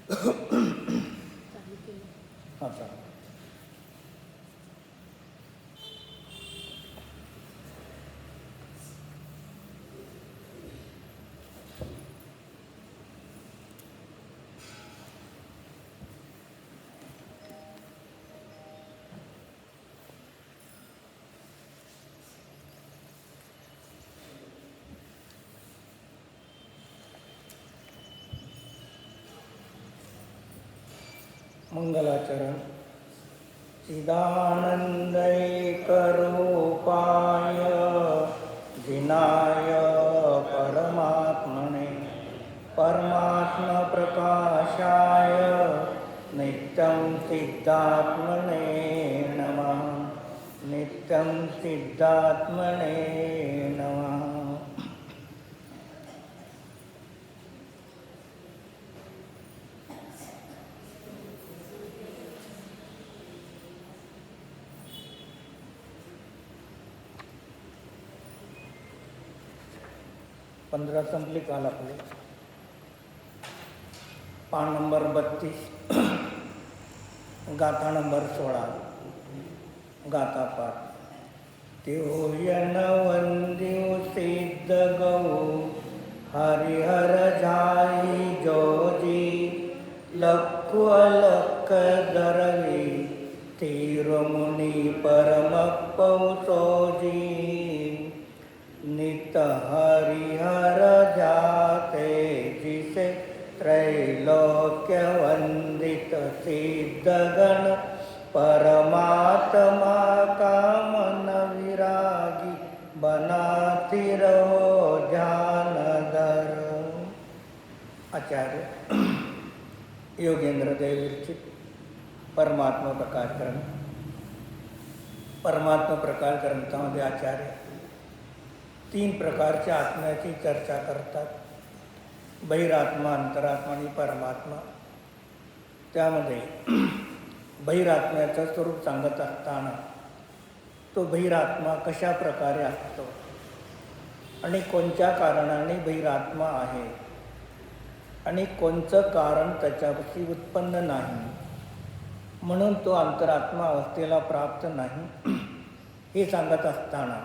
हां चालेल. मंगलाचरण. चिदानंदैकरूपाय जिनाय परमात्मने परमात्मप्रकाशाय नित्यं सिद्धात्मने नमः. नित्यं सिद्धात्मने नमः. पंधरा संपली काल आपले. पान नंबर 32, गाथा नंबर 16. गाथा पाठ. त्योयन वंदिव सिद्ध गौ हरिहर जाई जोजी लक्कु अलक्क दरवी तीरमुनि परम पौसोजी नित हरिहर जाते जिसे त्रैलोक्य वंदित सिद्धगण परमात्मा का मन विरागी बनाती रहो ध्यानधर. आचार्य योगेंद्र देव विरचित परमात्मा प्रकाश ग्रंथ. परमात्मा प्रकाश ग्रंथामध्ये आचार्य 3 प्रकारच्या आत्म्याची चर्चा करतात. बहिरात्मा, अंतरात्मा आणि परमात्मा. त्यामध्ये बहिरात्म्याचं स्वरूप सांगत असताना तो बहिरात्मा कशा प्रकारे असतो आणि कोणत्या कारणाने बहिरात्मा आहे आणि कोणतं कारण त्याच्यापाशी उत्पन्न नाही म्हणून तो अंतरात्मा अवस्थेला प्राप्त नाही हे सांगत असताना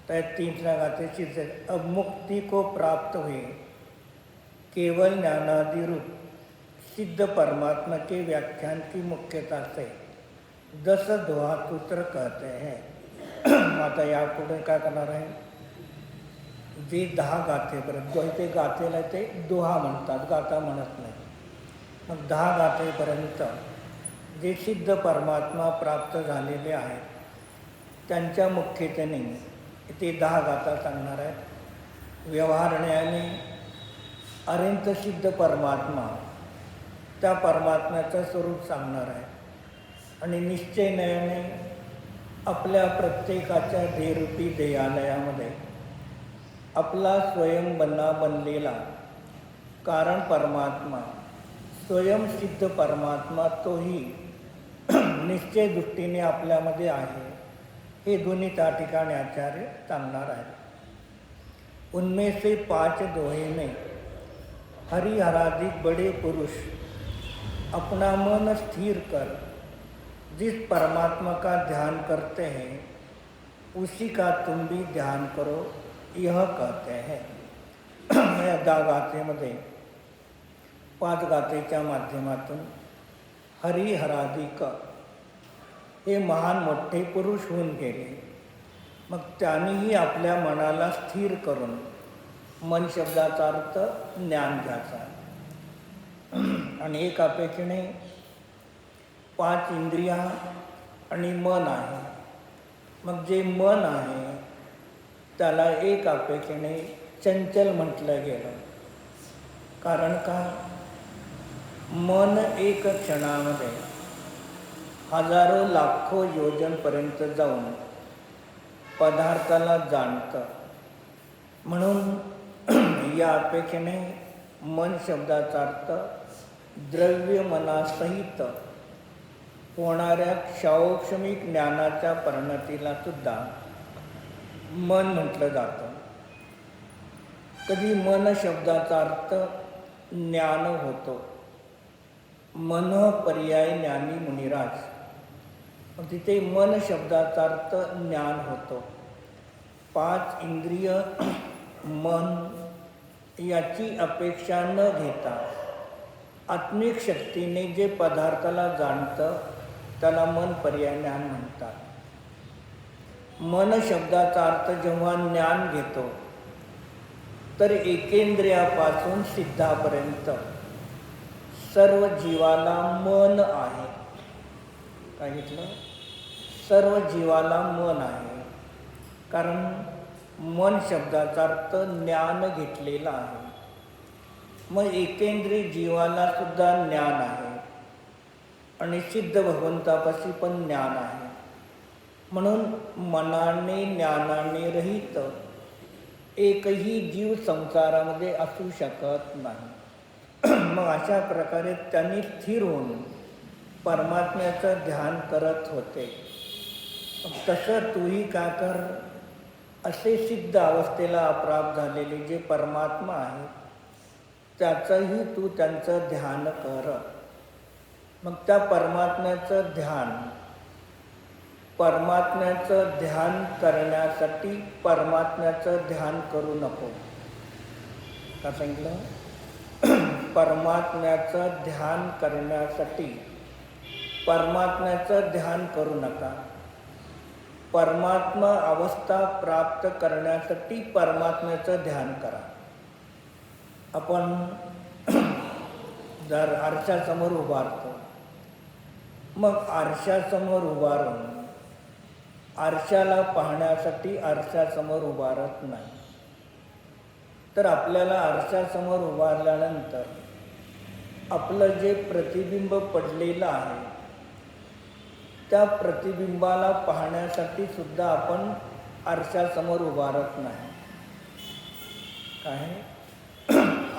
त्या 3 गाथेची अब मुक्ति को प्राप्त हुए केवल ज्ञानादि रूप सिद्ध परमात्मा के व्याख्यान की मुख्यता से 10 दोहा सूत्र कहते हैं. आता यापुढे काय करणार आहे, जे 10 गाथेपर्यंत ते गाथेला ते दोहा म्हणतात, गाथा म्हणत नाही. मग 10 गाथेपर्यंत जे सिद्ध परमात्मा प्राप्त झालेले आहेत त्यांच्या मुख्यतेने ते 10 गाथा सांगणार आहेत. व्यवहारण्याने अरिंत सिद्ध परमात्मा त्या परमात्म्याचं स्वरूप सांगणार आहे आणि निश्चयने आपल्या प्रत्येकाच्या देहरूपी देहालयामध्ये आपला स्वयं बनलेला कारण परमात्मा, स्वयंसिद्ध परमात्मा तोही निश्चय दृष्टीने आपल्यामध्ये आहे हे दोन्ही त्या ठिकाणी आचार्य सांगणार आहेत. उनमें से 5 दोहे में हरिहराधिक बड़े पुरुष अपना मन स्थिर कर जिस परमात्मा का ध्यान करते हैं उसी का तुम भी ध्यान करो यह कहते हैं. या 10 गाथेमध्ये 5 गाथेच्या माध्यमातून हरिहराधिक हे महान मोठे पुरुष होऊन गेले. मग त्यांनीही आपल्या मनाला स्थिर करून, मन शब्दाचा अर्थ ज्ञान घ्यायचा आणि एक अपेक्षेने 5 इंद्रिया आणि मन आहे. मग जे मन आहे त्याला एक अपेक्षेने चंचल म्हटलं गेलं. कारण का, मन एक क्षणामध्ये हजारो लाखो योजनपर्यंत जाऊन पदार्थाला जाणतं. म्हणून या अपेक्षेने मन शब्दाचा अर्थ द्रव्य मनासहित होणाऱ्या क्षौक्षमिक ज्ञानाच्या परिणतीला सुद्धा मन म्हटलं जातं. कधी मन शब्दाचा अर्थ ज्ञान होतो मन पर्याय ज्ञानी मुनिराज. तिथे मन शब्दाचा अर्थ ज्ञान होतो. 5 इंद्रिय मन याची अपेक्षा न घेता आत्मिक शक्तीने जे पदार्थाला जाणतं त्याला मन पर्याय ज्ञान म्हणतात. मन शब्दाचा अर्थ जेव्हा ज्ञान घेतो तर एकेंद्रियापासून सिद्धापर्यंत सर्व जीवाला मन आहे. काय घेतलं? सर्व जीवाला मन आहे. कारण मन शब्दाचा अर्थ ज्ञान घेतलेला आहे. मग एकेंद्रिय जीवाला सुद्धा ज्ञान आहे आणि सिद्ध भगवंतापाशी पण ज्ञान आहे. म्हणून मनाने ज्ञानाने रहित एकही जीव संसारामध्ये असू शकत नाही. मग अशा प्रकारे त्यांनी स्थिर होऊन परमात्म्याचं ध्यान करत होते. तसं तूही का कर, असे सिद्ध अवस्थेला अप्राप्त झालेले जे परमात्मा आहेत त्याचंही तू त्यांचं ध्यान कर. मग त्या परमात्म्याचं ध्यान करण्यासाठी परमात्म्याचं ध्यान करू नको. का सांगितलं? परमात्म्याचं ध्यान करण्यासाठी परमात्म्याचं ध्यान करू नका. परमात्मा अवस्था प्राप्त करण्यासाठी परमात्म्याचं ध्यान करा. आपण जर आरशासमोर उभारतो, मग आरशासमोर उभारून आरशाला पाहण्यासाठी आरशासमोर उभारत नाही. तर आपल्याला आरशासमोर उभारल्यानंतर आपलं जे प्रतिबिंब पडलेलं आहे त्या प्रतिबिंबाला पाहण्यासाठी सुद्धा आपण आरशासमोर उभारत नाही. काय?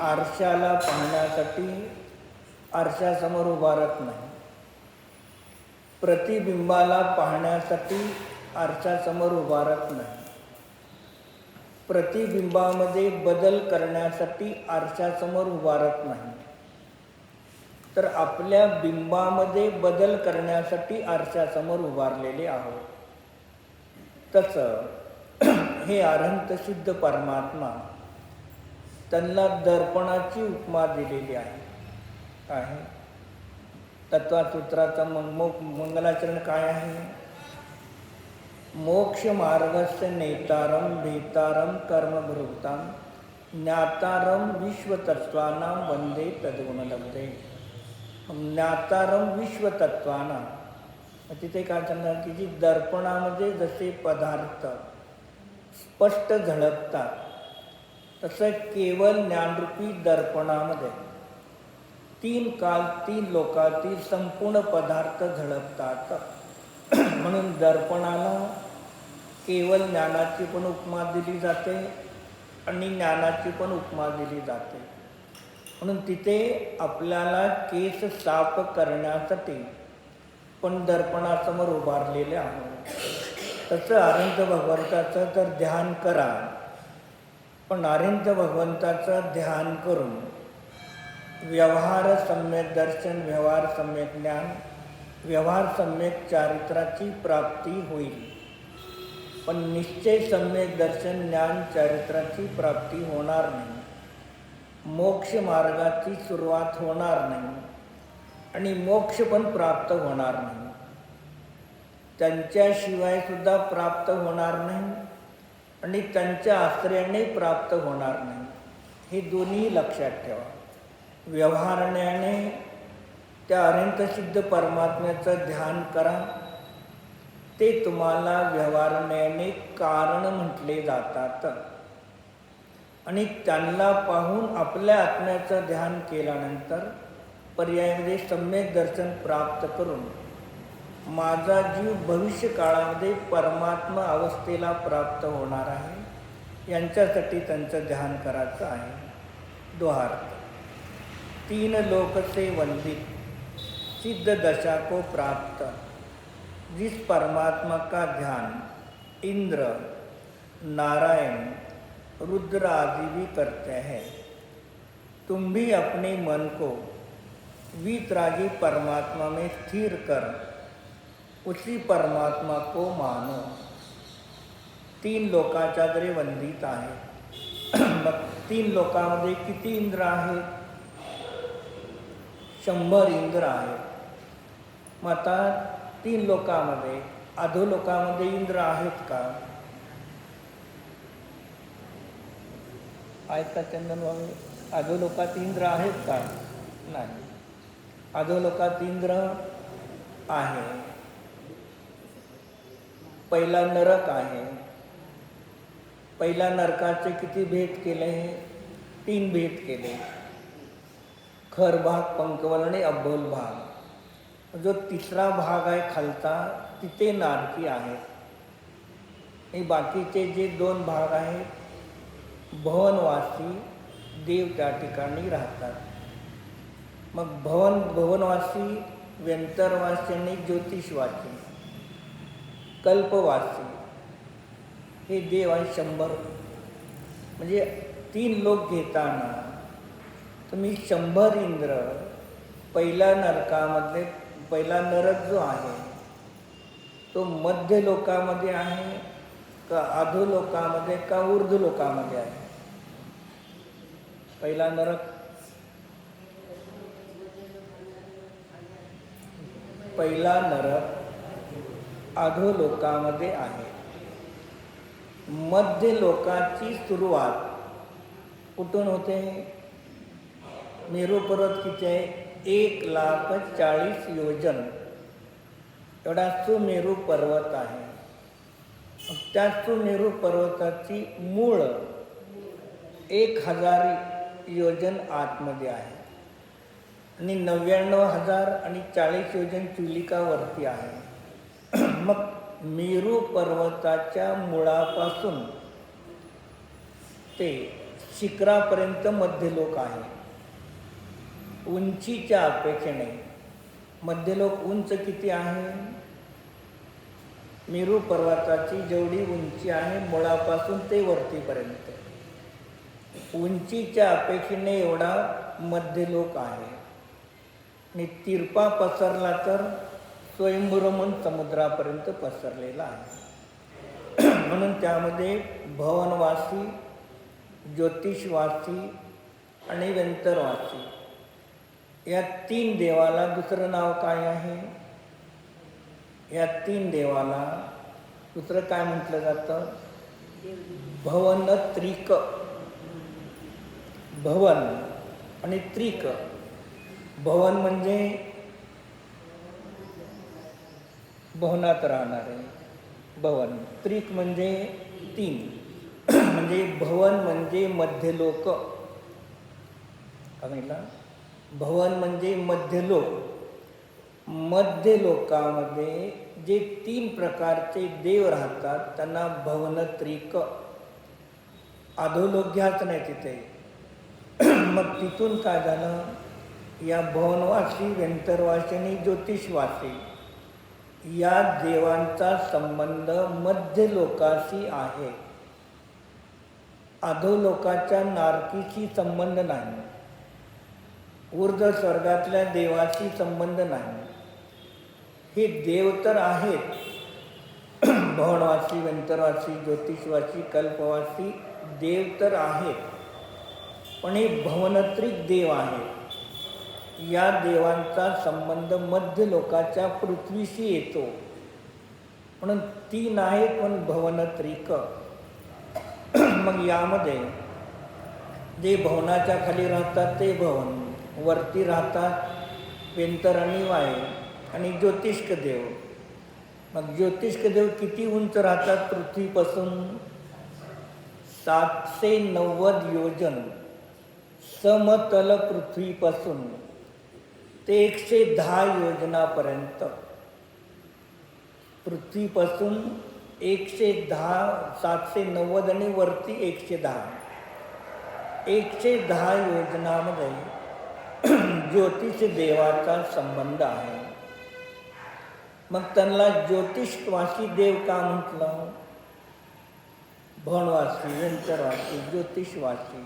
आरशाला पाहण्यासाठी आरशासमोर उभारत नाही. प्रतिबिंबाला पाहण्यासाठी आरशासमोर उभारत नाही. प्रतिबिंबामध्ये बदल करण्यासाठी आरशासमोर उभारत नाही. तर आपल्या बिंबामध्ये बदल करण्यासाठी आरशासमोर उभारलेले आहोत. तसं हे अनंत सिद्ध परमात्मा, त्यांना दर्पणाची उपमा दिलेली आहे. काय? तत्वसूत्राचा मंगलाचरण काय आहे? मोक्ष मार्गस्य नेतारम भेतारम कर्मभृताम ज्ञातारम विश्वतत्वानां वंदे तद्गुणलब्धे. ज्ञातारम विश्वतत्वानां, तिथे काय सांगणार की जी दर्पणामध्ये जसे पदार्थ स्पष्ट झळकतात तसं केवळ ज्ञानरूपी दर्पणामध्ये 3 लोकातील संपूर्ण पदार्थ झळकतात. म्हणून दर्पणाला केवळ ज्ञानाची पण उपमा दिली जाते आणि ज्ञानाची पण उपमा दिली जाते. म्हणून तिथे आपल्याला केस साफ करण्यासाठी पण दर्पणासमोर उभारलेले आहोत. तसं अनंत भगवंताचं तर ध्यान करा, पण अनंत भगवंताचं ध्यान करून व्यवहार सम्यक दर्शन, व्यवहार सम्यक ज्ञान, व्यवहार सम्यक चारित्राची प्राप्ती होईल. पण निश्चय सम्यक दर्शन, ज्ञान, चारित्राची प्राप्ती होणार नाही. मोक्ष मार्गाची सुरुवात होणार नाही आणि मोक्ष पण प्राप्त होणार नाही. त्यांच्याशिवाय सुद्धा प्राप्त होणार नाही आणि त्यांच्या आश्रयाने प्राप्त होणार नाही. हे दोन्ही लक्षात ठेवा. व्यवहारण्याने त्या अनंतसिद्ध परमात्म्याचं ध्यान करा. ते तुम्हाला व्यवहारण्याने कारण म्हटले जातात आणि त्यांना पाहून आपल्या आत्म्याचं ध्यान केल्यानंतर पर्यायामध्ये सम्यक दर्शन प्राप्त करून माझा जीव भविष्य काळामध्ये परमात्मा अवस्थेला प्राप्त होणार आहे, यांच्यासाठी त्यांचं ध्यान करायचं आहे. दोहार्थ. 3 लोक से वंदित सिद्ध दशा को प्राप्त, जिस परमात्मा का ध्यान इंद्र, नारायण, रुद्र आदि भी करते हैं, तुम भी अपने मन को वीतरागी परमात्मा में स्थिर कर, उसी परमात्मा को मानो. 3 लोकाच्याकडे वंदित आहे. मग 3 लोकामध्ये किती इंद्र आहेत? 100 इंद्र आहेत. मग आता 3 लोकामध्ये अधोलोकामध्ये इंद्र आहेत का? आहेत का चंदन बाबू? अधोलोकात इंद्र आहेत का? नाही. अधोलोकात इंद्र आहे. पहिला नरक आहे. पहिल्या नरकाचे किती भेद केले? 3 भेद केले. खर भाग, पंकवल आणि अब्बोल भाग. जो तिसरा भाग आहे खालचा, तिथे नारकी आहेत. हे बाकीचे जे 2 भाग आहेत, भवनवासी देव त्या ठिकाणी राहतात. मग भवनवासी, व्यंतरवासी आणि ज्योतिषवासी, कल्पवासी हे देव आहे 100. म्हणजे 3 लोक घेताना तुम्ही 100 इंद्र पहिल्या नरकामधले, पहिला नरक जो आहे तो मध्य लोकामध्ये आहे का अधोलोकामध्ये का ऊर्ध्व लोकामध्ये आहे? पहिला नरक अधोलोकामध्ये आहे. मध्य लोकाची सुरुवात कुठून होते? मेरू पर्वत किती आहे? 1,40,000 योजन एवढा सुमेरू पर्वत आहे. त्या सुमेरू पर्वताची मूळ 1,000 योजन आतमध्ये आहे आणि 99,000 आणि 40 योजन चुलिकावरती आहे. मग मेरू पर्वताच्या मुळापासून ते शिखरापर्यंत मध्यलोक आहे. उंचीच्या अपेक्षेने मध्यलोक उंच किती आहे? मेरू पर्वताची जेवढी उंची आहे मुळापासून ते वरतीपर्यंत, उंचीच्या अपेक्षेने एवढा मध्यलोक आहे. आणि तिरपा पसरला तर स्वयंभूरमन समुद्रापर्यंत पसरलेला आहे. म्हणून त्यामध्ये भवनवासी, ज्योतिषवासी आणि व्यंतरवासी या 3 देवाला दुसरं नाव काय आहे? या 3 देवाला दुसरं काय म्हटलं जातं? भवनत्रिक. भवन आणि त्रिक. भवन म्हणजे भवनात राहणारे भवन. त्रिक म्हणजे 3. म्हणजे भवन म्हणजे मध्यलोक. काय म्हटलं? भवन म्हणजे मध्यलोक. मध्यलोकामध्ये जे 3 प्रकारचे देव राहतात त्यांना भवनत्रिक. अधोलोक घ्याच नाही तिथे. मग तिथून काय झालं? या भवनवासी, व्यंतरवासी आणि ज्योतिषवासी या देवांचा संबंध मध्यलोकाशी आहे. अधोलोकाच्या नारकीशी संबंध नाही. ऊर्ध्व स्वर्गातल्या देवाशी संबंध नाही. हे देव तर आहेत, भवनवासी, व्यंतरवासी, ज्योतिषवासी, कल्पवासी देव तर आहेत, पण हे भवनत्रिक देव आहेत. या देवांचा संबंध मध्य लोकाच्या पृथ्वीशी येतो. म्हणून 3 आहेत पण भवनत्रिक. मग यामध्ये जे भवनाच्या खाली राहतात ते भवन, वरती राहतात व्यंतर आणि वाय आणि ज्योतिष्क देव. मग ज्योतिष्क देव किती उंच राहतात पृथ्वीपासून? 790 योजन समतल पृथ्वीपासून ते 110 योजनापर्यंत. पृथ्वीपासून 110, 790 आणि वरती 110. 110 योजनामध्ये ज्योतिष देवाचा संबंध आहे. मग त्यांना ज्योतिषवासी देव का म्हटलं? भवनवासी, व्यंतरवासी, ज्योतिषवासी.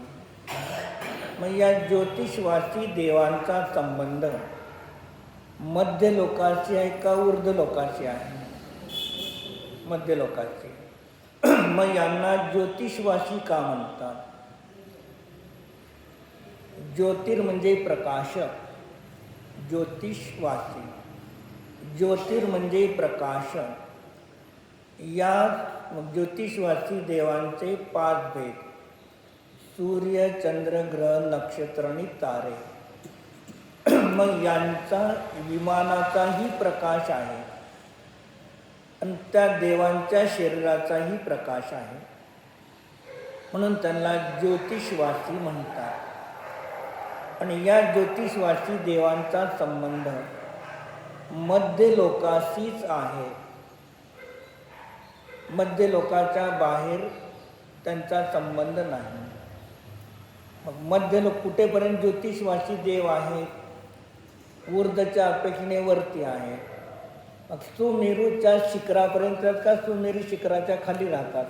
मग या ज्योतिषवासी देवांचा संबंध मध्य लोकाची आहे का ऊर्ध्व लोकाची आहे? मध्य लोकाची. मग यांना ज्योतिषवासी का म्हणतात? ज्योतिर म्हणजे प्रकाशक, ज्योतिषवासी. ज्योतिर म्हणजे प्रकाश. या ज्योतिषवासी देवांचे 5 भेद: सूर्य, चंद्र, ग्रह, नक्षत्र आणि तारे. मग यांचा विमानाचाही प्रकाश आहे आणि त्या देवांच्या शरीराचाही प्रकाश आहे, म्हणून त्यांना ज्योतिषवासी म्हणतात. आणि या ज्योतिषवासी देवांचा संबंध मध्य लोकाशीच आहे. मध्य लोकाच्या बाहेर त्यांचा संबंध नाही. मग मध्य लोक कुठेपर्यंत ज्योतिषवासी देव आहेत? ऊर्ध्वच्या अपेक्षेने वरती आहे. मग सुमेरूच्या शिखरापर्यंत का सुमेरू शिखराच्या खाली राहतात?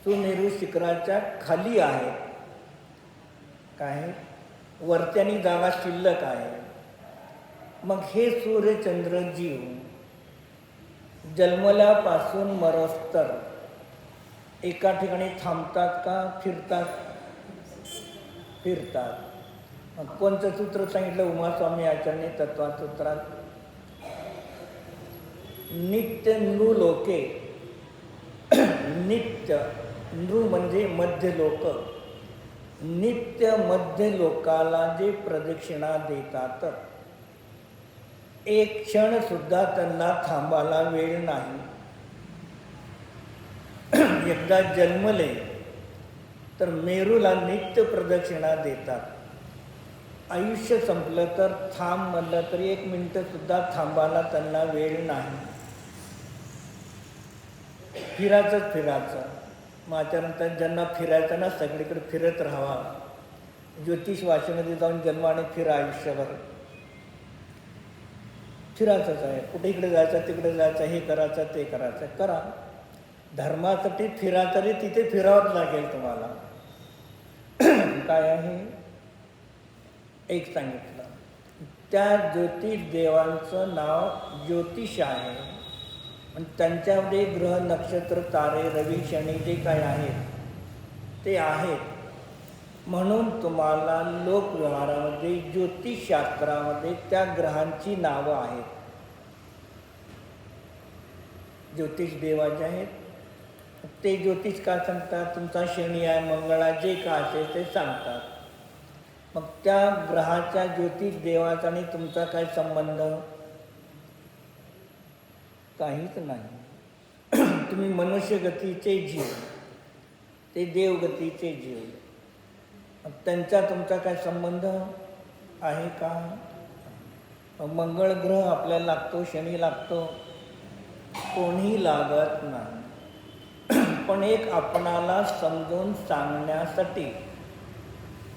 सुमेरू शिखराच्या खाली आहेत. काय वरत्यानी जागा शिल्लक आहे. मग हे सूर्यचंद्र जीव जन्मल्यापासून मरस्तर एका ठिकाणी थांबतात का फिरतात? फिरतात. मग कोणतं सूत्र सांगितलं उमास्वामी आचार्यांनी तत्वसूत्रात? नित्य नृलोके. नित्य नृ म्हणजे मध्य लोक. नित्य मध्य लोकाला जे प्रदक्षिणा देतात, एक क्षण सुद्धा त्यांना थांबायला वेळ नाही. एकदा जन्मले तर मेरूला नित्य प्रदक्षिणा देतात. आयुष्य संपलं तर थांब म्हणलं तरी 1 मिनिट सुद्धा थांबायला त्यांना वेळ नाही. फिरायचं. माझ्यानंतर ज्यांना फिरायचं ना, सगळीकडे फिरत राहावा. ज्योतिषवासीमध्ये जाऊन जन्म आणि फिरा, आयुष्यभर फिरायचंच आहे. कुठे इकडे जायचं, तिकडे जायचं, हे करायचं, ते करायचं. करा. धर्मासाठी फिरा तरी तिथे फिरावंच लागेल तुम्हाला. काय आहे? एक सांगितलं. त्या ज्योतिष देवांचं नाव ज्योतिष आहे. आणि त्यांच्यामध्ये ग्रह, नक्षत्र, तारे, रवी, शनी जे काय आहेत ते आहेत. म्हणून तुम्हाला लोकव्यवहारामध्ये ज्योतिषशास्त्रामध्ये त्या ग्रहांची नावं आहेत. ज्योतिष देवाचे आहेत. ते ज्योतिष का सांगतात? तुमचा शनी आहे, मंगळ आहे, जे काय असेल ते सांगतात. मग त्या ग्रहाच्या ज्योतिष देवाचा आणि तुमचा काय संबंध? काहीच नाही. तुम्ही मनुष्यगतीचे जीव, ते देवगतीचे जीव. मग त्यांचा तुमचा काय संबंध आहे का? मंगळ ग्रह आपल्याला लागतो, शनी लागतो, कोणी लागत नाही. पण एक आपणाला समजून सांगण्यासाठी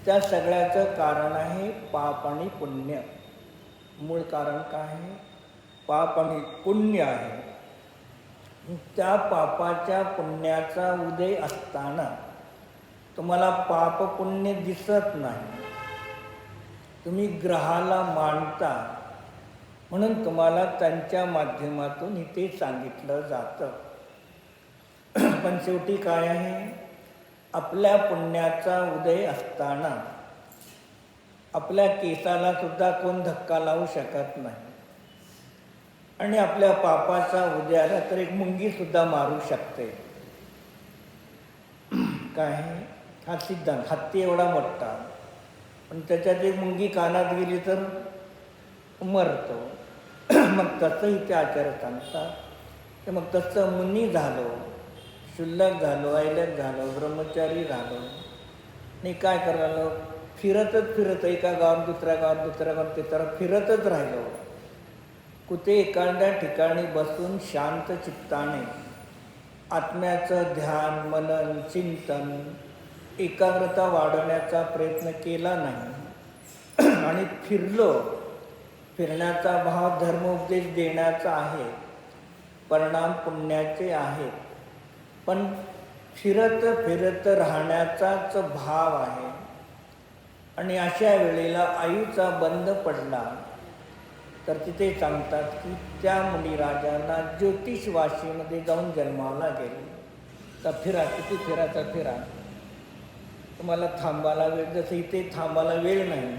त्या सगळ्याचं कारण आहे पाप आणि पुण्य. मूळ कारण काय आहे? पाप आणि पुण्य आहे. त्या पापाच्या पुण्याचा उदय असताना तुम्हाला पाप पुण्य दिसत नाही. तुम्ही ग्रहाला मानता म्हणून तुम्हाला त्यांच्या माध्यमातून इथे सांगितलं जातं. पण शेवटी काय आहे? आपल्या पुण्याचा उदय असताना आपल्या केसाला सुद्धा कोण धक्का लावू शकत नाही. आणि आपल्या पापाचा उदय आला तर एक मुंगी सुद्धा मारू शकते. काय? हा सिद्धांत. हत्ती एवढा मोठा, पण त्याच्यात एक मुंगी कानात गेली तर मरतो. मग तसं इथे आचार्य सांगतात की मग तसं मुनी झालो, शुल्लक झालो, ऐलक झालो, ब्रह्मचारी झालो, आणि काय करायला? फिरत एका गावात दुसऱ्या गावात तिसऱ्या फिरतच राहिलो. कुठे एखाद्या ठिकाणी बसून शांत चित्ताने आत्म्याचं ध्यान, मनन, चिंतन, एकाग्रता वाढवण्याचा प्रयत्न केला नाही. आणि फिरण्याचा भाव धर्मोपदेश देण्याचा आहे, परिणाम पुण्याचे आहेत. पण फिरत राहण्याचाच भाव आहे. आणि अशा वेळेला आयुचा बंद पडला तर तिथे सांगतात की त्या मुनिराजांना ज्योतिषवाशीमध्ये जाऊन जन्माला गेले. तर फिरा, किती फिराचा फिरा, तुम्हाला थांबायला वेळ, जसं इथे थांबायला वेळ नाही.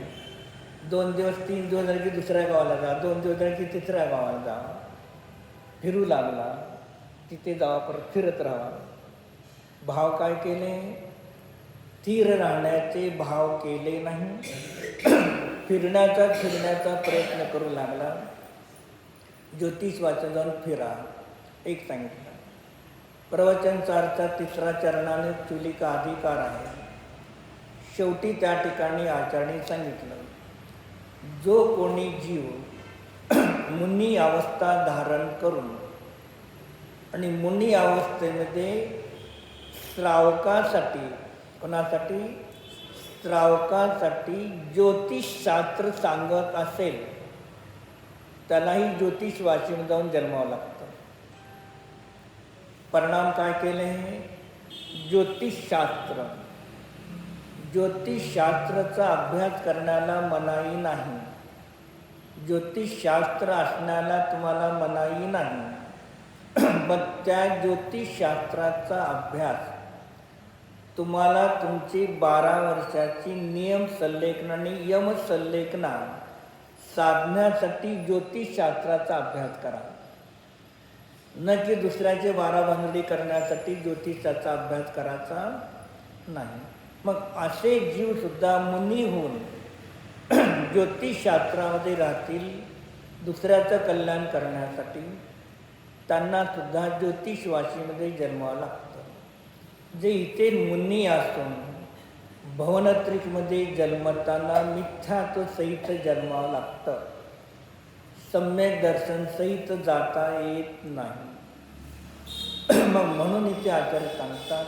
2 दिवस 3 दिवस झाले की दुसऱ्या गावाला जा, 2 दिवस झाले की तिसऱ्या गावाला जा, फिरू लागला. तिथे जावा, परत फिरत राहा. भाव काय केले? स्थिर राहण्याचे भाव केले नाही. फिरण्याचा प्रयत्न करू लागला. ज्योतिष वाचन जाऊन फिरा एक सांगितलं. प्रवचनचा अर्थ 3रा चरणाने चुलिका अधिकार आहे. शेवटी त्या ठिकाणी आचार्यांनी सांगितलं, जो कोणी जीव मुनी अवस्था धारण करून आणि मुनी अवस्थेमध्ये श्रावकासाठी, कोणासाठी? श्रावकासाठी ज्योतिषशास्त्र सांगत असेल त्यालाही ज्योतिषवाचीमध्ये जाऊन जन्मावं लागतं. परिणाम काय केले? ज्योतिषशास्त्राचा अभ्यास करण्याला मनाई नाही. ज्योतिषशास्त्र असण्याला तुम्हाला मनाई नाही. पण त्या ज्योतिषशास्त्राचा अभ्यास तुम्हाला तुमची 12 वर्षाची नियम संलेखन आणि यम संलेखना साधण्यासाठी ज्योतिषशास्त्राचा अभ्यास करा, न की दुसऱ्याचे 12 भानगडी करण्यासाठी ज्योतिषाचा अभ्यास करायचा नाही. मग असे जीवसुद्धा मुनी होऊन ज्योतिषशास्त्रामध्ये राहतील दुसऱ्याचं कल्याण करण्यासाठी. त्यांनासुद्धा ज्योतिषवाशीमध्ये जन्मावं लागतं. जे इथे मुनी असून भवनत्रिकमध्ये जन्मताना मिथ्यात्वसहित जन्मावं लागतं. सम्यक दर्शनसहित जाता येत नाही. मग म्हणून इथे आचार्य सांगतात,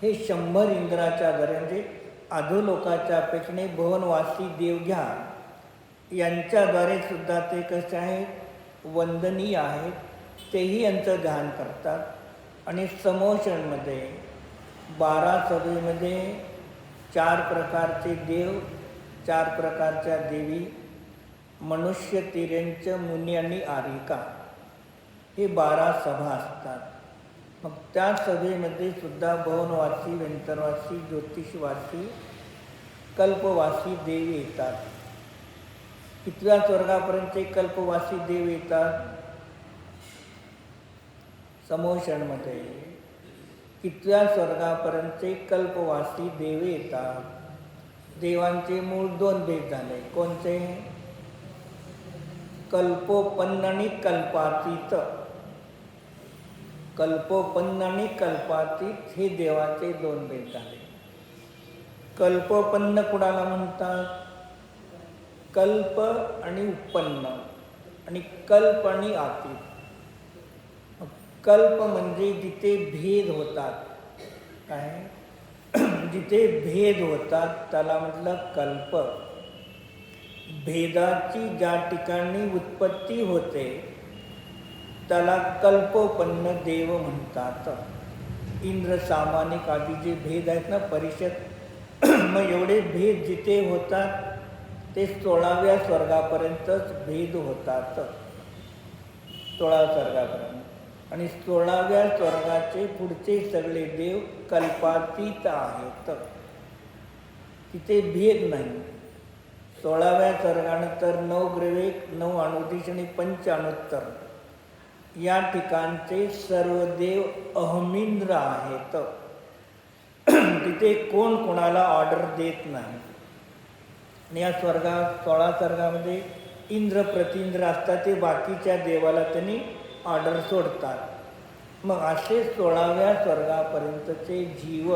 हे 100 इंद्राच्या आधारे, म्हणजे अधोलोकाच्या अपेक्षेने भवनवासी देव घ्या, यांच्याद्वारे सुद्धा ते कसे आहेत? वंदनीय आहेत. तेही यांचं ध्यान करतात. आणि समोषणमध्ये 12 सभेमध्ये 4 प्रकारचे देव, 4 प्रकारच्या देवी, मनुष्य, तिर्यंच, मुनी आणि आरिका, हे 12 सभा असतात. मग त्या सभेमध्ये सुद्धा भवनवासी, व्यंतरवासी, ज्योतिषवासी, कल्पवासी देव येतात. कितव्या स्वर्गापर्यंत कल्पवासी देव येतात? समोषणमध्ये. कितव्या स्वर्गापर्यंत कल्पवासी देव येतात? देवांचे मूळ 2 भेद झाले. कोणते? कल्पोपन्न आणि कल्पातीत. कल्पोपन्न आणि कल्पातीत हे देवाचे 2 भेद झाले. कल्पोपन्न कुणाला म्हणतात? कल्प आणि उत्पन्न, आणि कल्प आणि आतीत. कल्प म्हणजे जिथे भेद होतात. काय? जिथे भेद होतात त्याला म्हटलं कल्प. भेदाची ज्या ठिकाणी उत्पत्ती होते त्याला कल्पोपन्न देव म्हणतात. इंद्र, सामानिक आदी जे भेद आहेत ना, परिषद, मग एवढे भेद जिथे होतात ते 16व्या स्वर्गापर्यंतच भेद होतात. 16व्या स्वर्गापर्यंत. आणि 16व्या स्वर्गाचे पुढचे सगळे देव कल्पातीत आहेत. तिथे भेद नाही. 16व्या स्वर्गानंतर 9 ग्रवेक, 9 अणुदिश आणि 5 अणुत्तर या ठिकाणचे सर्व देव अहमिंद्र आहेत. तिथे कोण कोणाला ऑर्डर देत नाही. आणि या 16 स्वर्गामध्ये इंद्र, प्रतींद्र असतात. ते बाकीच्या देवाला त्यांनी ऑर्डर सोडतात. मग असे 16व्या स्वर्गापर्यंतचे जीव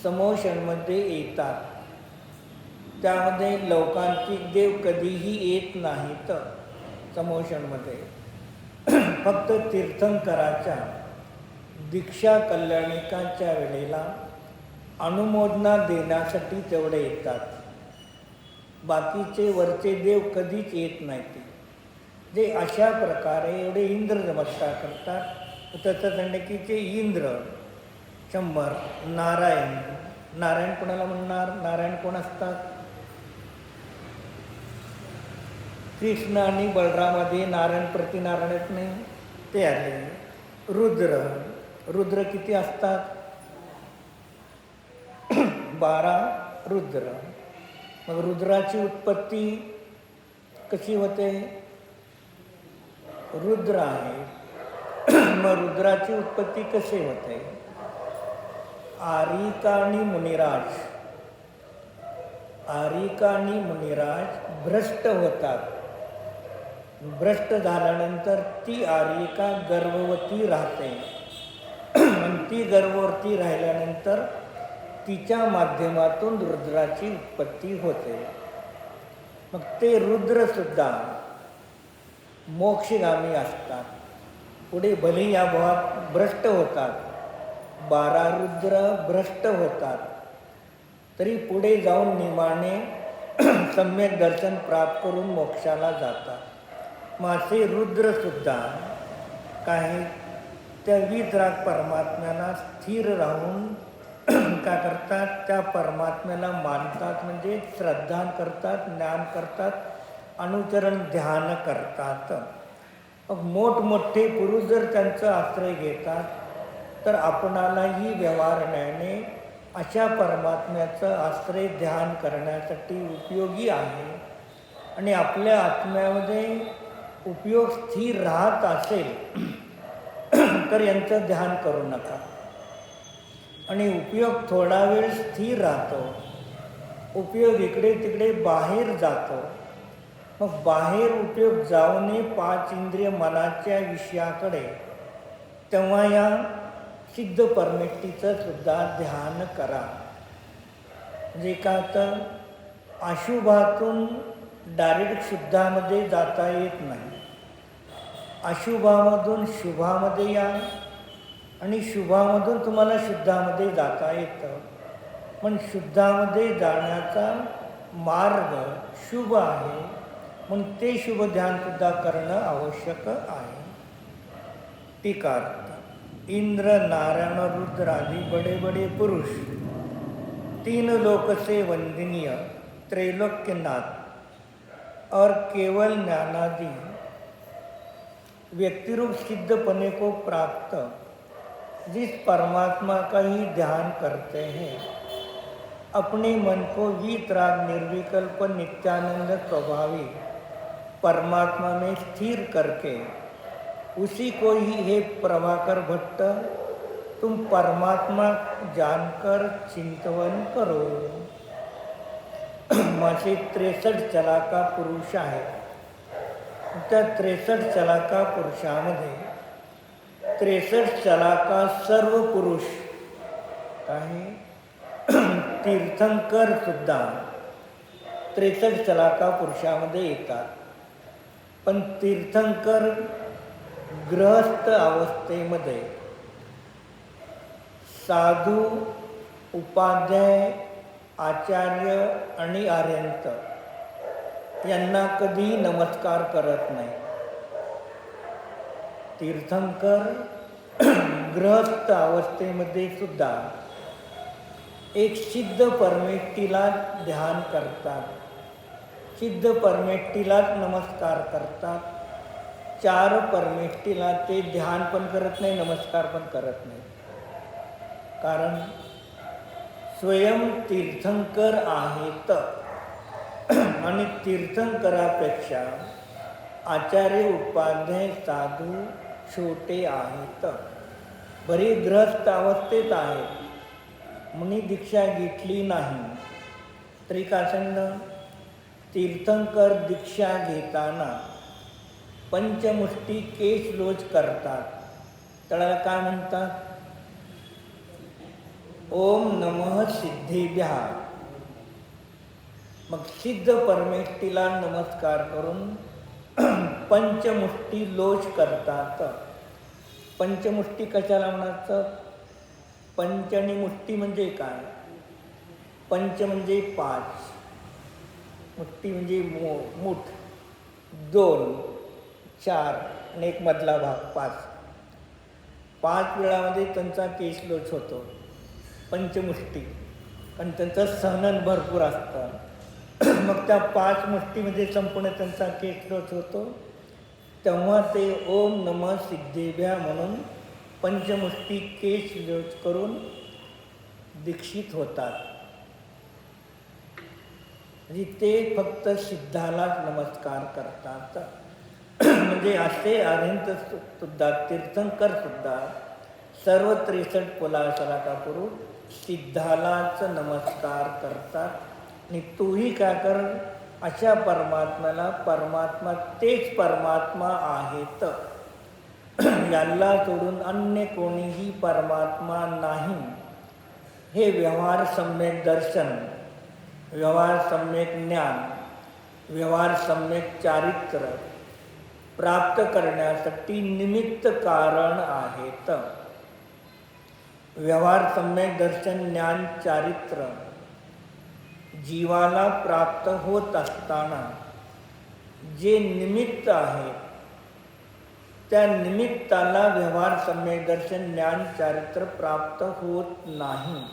समोषणमध्ये येतात. त्यामध्ये लौकांतिक देव कधीही येत नाहीत. समोषणमध्ये फक्त तीर्थंकराच्या, दीक्षा कल्याणिकांच्या वेळेला अनुमोदना देण्यासाठी तेवढे येतात. बाकीचे वरचे देव कधीच येत नाहीत. जे अशा प्रकारे एवढे इंद्र नमस्कार करतात. तसं दंडकीचे इंद्र 100, नारायण नारायण कोणाला म्हणणार? नारायण कोण असतात? कृष्ण आणि बलरामामध्ये नारायण प्रतिनारायणच नाही, ते आले. रुद्र, रुद्र किती असतात? 12 रुद्र. मग रुद्राची उत्पत्ती कशी होते? रुद्र आहे. मग रुद्राची उत्पत्ती कशी होते? आरिका आणि मुनिराज, आरिका आणि मुनिराज भ्रष्ट होतात. भ्रष्ट झाल्यानंतर ती आरिका गर्भवती राहते. आणि ती गर्भवती राहिल्यानंतर तिच्या माध्यमातून रुद्राची उत्पत्ती होते. मग ते रुद्रसुद्धा मोक्षगामी असतात. पुढे भले या भावात भ्रष्ट होतात, 12 रुद्र भ्रष्ट होतात, तरी पुढे जाऊन निमाने सम्यक दर्शन प्राप्त करून मोक्षाला जातात. मग असे रुद्रसुद्धा काही त्या वितराग परमात्म्याला स्थिर राहून काय करतात? त्या परमात्म्याला मानतात, म्हणजे श्रद्धा करतात, ज्ञान करतात, अनुचरण ध्यान करतात. मग मोठमोठे पुरुष जर त्यांचा आश्रय घेतात तर आपणालाही व्यवहारण्याने अशा परमात्म्याचं आश्रय ध्यान करण्यासाठी उपयोगी आहे. आणि आपल्या आत्म्यामध्ये उपयोग स्थिर राहत असेल तर यांचं ध्यान करू नका. आणि उपयोग थोडा वेळ स्थिर राहतो, उपयोग इकडे तिकडे बाहेर जातो. मग बाहेर उपयोग जाऊ नये 5 इंद्रिय मनाच्या विषयाकडे, तेव्हा या सिद्ध परमेष्टीचं सुद्धा ध्यान करा. म्हणजे का तर अशुभातून डायरेक्ट शुद्धामध्ये जाता येत नाही. अशुभामधून शुभामध्ये या आणि शुभामधून तुम्हाला शुद्धामध्ये जाता येतं. पण शुद्धामध्ये जाण्याचा मार्ग शुभ आहे, म्हणून ते शुभ ध्यानसुद्धा करणं आवश्यक आहे. टीकार्थ. इंद्र नारायण रुद्र आदि बड़े बड़े पुरुष 3 लोक से वंदनीय त्रैलोक्यनाथ और केवल ज्ञानादि व्यक्तिरूप सिद्धपने को प्राप्त जिस परमात्मा का ही ध्यान करते हैं, अपने मन को वीतराग निर्विकल्प नित्यानंद स्वभावी परमात्मा में स्थिर करके उसी को ही हे प्रभाकर भट्ट तुम परमात्मा जानकर चिंतवन करो. माझे 63 चलाका पुरुष आहे. त्या 63 चलाका पुरुषामध्ये 63 चलाका सर्व पुरुष आहे. तीर्थंकर सुद्धा 63 चलाका पुरुषामध्ये येतात. पण तीर्थंकर गृहस्थ अवस्थेमध्ये साधू, उपाध्याय, आचार्य आणि आर्यंत यांना कधी नमस्कार करत नाही. तीर्थंकर गृहस्थ अवस्थेमध्ये सुद्धा एक सिद्ध परमेष्टीला ध्यान करतात, सिद्ध परमेष्टीलाच नमस्कार करतात. 4 परमेष्टीला ते ध्यान पण करत नाही, नमस्कार पण करत नाही. कारण स्वयं तीर्थंकर आहेत आणि तीर्थंकरापेक्षा आचार्य, उपाध्याय, साधू छोटे आहेत. बरी ग्रस्त अवस्थेत आहेत, मुनी दीक्षा घेतली नाही तरी कासंद तीर्थंकर दीक्षा घेताना पंचमुष्टी केश लोच करतात. त्याला काय म्हणतात? ओम नमः सिद्धेभ्यः. मग सिद्ध परमेष्टीला नमस्कार करून पंचमुष्टी लोच करतात. पंचमुष्टी कशाला म्हणतात? पंच आणि मुष्टी म्हणजे काय? पंच म्हणजे 5, मुष्टी म्हणजे मूठ, 2, 4 आणि एक मधला भाग 5. 5 वेळामध्ये त्यांचा केश लोच होतो. पंचमुष्टी. कारण त्यांचं सहन भरपूर असतं. मग त्या 5 मुष्टीमध्ये संपूर्ण त्यांचा केस रच होतो. तेव्हा ते ओम नमः सिद्धेभ्या म्हणून पंचमुष्टी केस रच करून दीक्षित होतात. म्हणजे ते फक्त सिद्धालाच नमस्कार करतात. म्हणजे असे अरिहंत सुद्धा तीर्थंकर सुद्धा सर्व 63 कुलासराका करून सिद्धालाच नमस्कार करतात. आणि तूही काय कर, अशा परमात्म्याला, परमात्मा तेच परमात्मा आहेत, याला सोडून अन्य कोणीही परमात्मा नाही, हे व्यवहार सम्यक दर्शन, व्यवहार सम्यक ज्ञान, व्यवहार सम्यक चारित्र प्राप्त करण्यासाठी निमित्त कारण आहेत. व्यवहार सम्यक दर्शन, ज्ञान, चारित्र जीवाला प्राप्त होत असताना जे निमित्त आहेत, त्या निमित्ताला व्यवहार सम्यक दर्शन, ज्ञान, चारित्र प्राप्त होत नाही.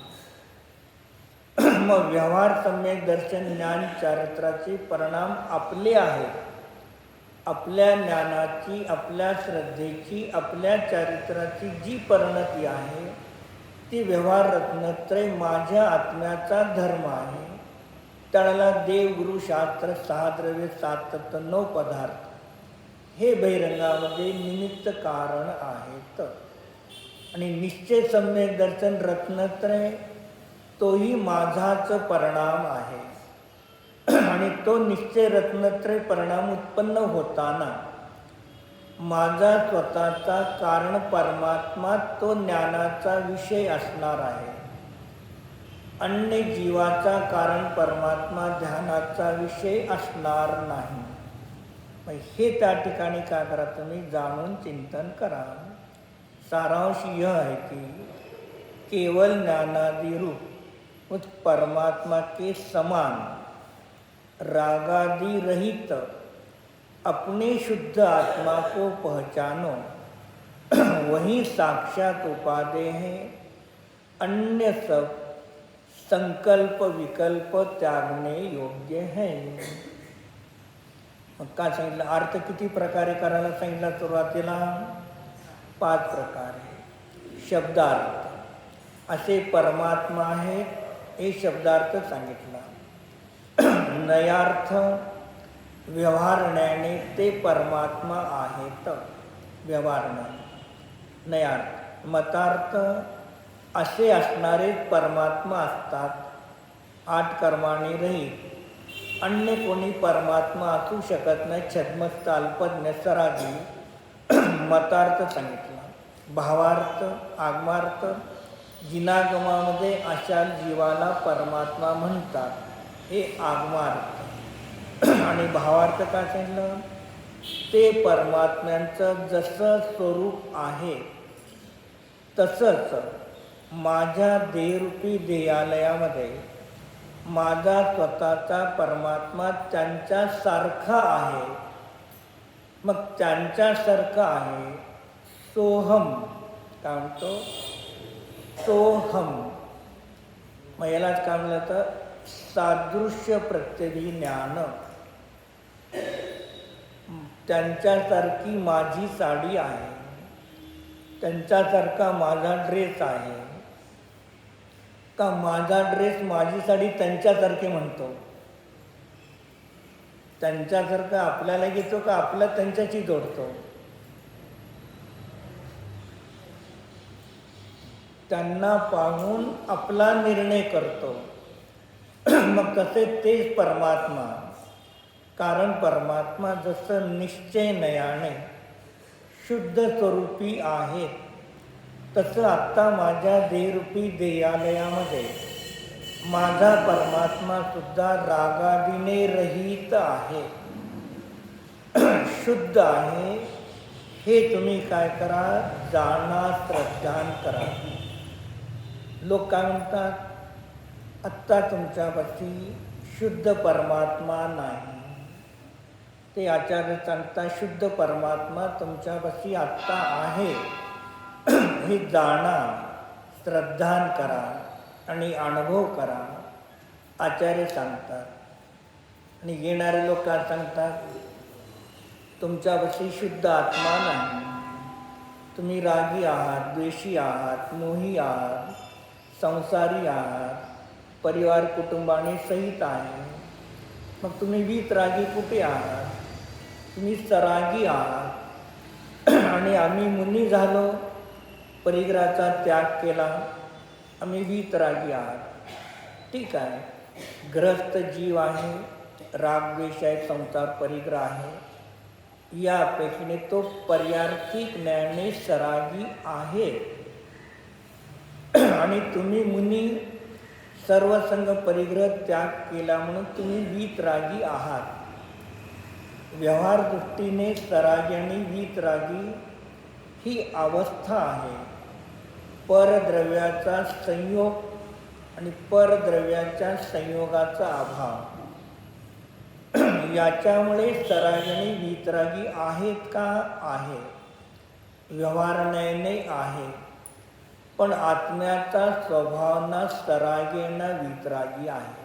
मग व्यवहार सम्यक दर्शन, ज्ञान, चारित्राचे परिणाम आपले आहेत. आपल्या ज्ञानाची, आपल्या श्रद्धेची, आपल्या चारित्राची जी परिणती आहे ती व्यवहार रत्नत्रय माझ्या आत्म्याचा धर्म आहे. त्याला देव, गुरु, शास्त्र, 6 द्रव्य, 7 तत्व, 9 पदार्थ हे बहिरंगामध्ये निमित्त कारण आहेत. आणि निश्चय सम्यक दर्शन रत्नत्रय तोही माझाच परिणाम आहे. आणि तो निश्चय रत्नत्रय परिणाम उत्पन्न होताना माझा स्वतःचा कारण परमात्मा तो ज्ञानाचा विषय असणार आहे. अन्य जीवाचा कारण परमात्मा ध्यानाचा विषय असणार नाही. मग हे त्या ठिकाणी काय करा, तुम्ही जाणून चिंतन करा. सारांश यह है कि केवल ज्ञानादि रूप उस परमात्मा के समान रागादि रहित अपने शुद्ध आत्मा को पहचानो, वही साक्षात उपादेय है. अन्य सब संकल्प विकल्प त्यागने योग्य है. मग काय सांगितलं, अर्थ किती प्रकारे करायला सांगितला सुरुवातीला? 5 प्रकारे. शब्दार्थ, असे परमात्मा आहेत हे शब्दार्थ सांगितला. नयार्थ, व्यवहारण्याने ते परमात्मा आहेत, व्यवहारण्याने. नयार्थ. मतार्थ, असे असणारे परमात्मा असतात, 8 कर्मांनी रहित. अन्य कोणी परमात्मा असू शकत नाही, छद्मस्त, अल्पज्ञ, सरागी. मतार्थ सांगितला. भावार्थ, आगमार्थ, जिनागमामध्ये अशा जीवाला परमात्मा म्हणतात, हे आगमार्थ. आणि भावार्थ काय सांगितलं? ते परमात्म्यांचं जसं स्वरूप आहे तसंच माझ्या देहरूपी देहालयामध्ये माझा स्वतःचा परमात्मा त्यांच्यासारखा आहे. मग त्यांच्यासारखा आहे, सोहम. काय म्हणतो? सोहम. मग यालाच काय म्हणलं तर सादृश्य प्रत्यभिज्ञान. त्यांच्यासारखी माझी साडी आहे, त्यांच्यासारखा माझा ड्रेस आहे. का माझा ड्रेस, माझी साडी त्यांच्यासारखे म्हणतो? त्यांच्यासारखं आपल्याला घेतो का आपला त्यांच्याशी जोडतो? त्यांना पाहून आपला निर्णय करतो. मग तसे तेच परमात्मा. कारण परमात्मा जसं निश्चय नयाने शुद्ध स्वरूपी आहेत, तसं आत्ता माझ्या देहरूपी देहालयामध्ये माझा परमात्मा सुद्धा रागादीने रहित आहे, शुद्ध आहे. हे तुम्ही काय करा, जाणा, श्रद्धान करा. लोक काय म्हणतात, आत्ता तुमच्यापाशी शुद्ध परमात्मा नाही. ते आचार्य सांगतात, शुद्ध परमात्मा तुमच्यापाशी आत्ता आहे, हे जाणा, श्रद्धान करा आणि अनुभव करा. आचार्य सांगतात. आणि येणारे लोक काय सांगतात? तुमच्यापाशी शुद्ध आत्मा नाही, तुम्ही रागी आहात, द्वेषी आहात, मोही आहात, संसारी आहात, परिवार कुटुंबाने सहित आहे. मग तुम्ही वीतरागी कुठे आहात? तुम्ही सरागी आहात. आणि आम्ही मुनी झालो, परिग्रहाचा त्याग केला, आम्ही वीतरागी आहात. ठीक आहे, ग्रस्त जीव आहे, रागद्वेष आहे, संसार परिग्रह आहे, या अपेक्षेने तो पर्यार्थिक ज्ञाने सरागी आहे. आणि तुम्ही मुनी सर्वसंग परिग्रह त्याग केला म्हणून तुम्ही वीतरागी आहात. व्यवहार दृष्टीने सरागी आणि वीतरागी ही अवस्था आहे. परद्रव्याचा संयोग आणि परद्रव्याच्या संयोगाचा अभाव, याच्यामुळे सरागी आणि वीतरागी आहेत का? आहे. व्यवहाराने आहे. पण आत्म्याचा स्वभाव ना सरागी ना वीतरागी आहे.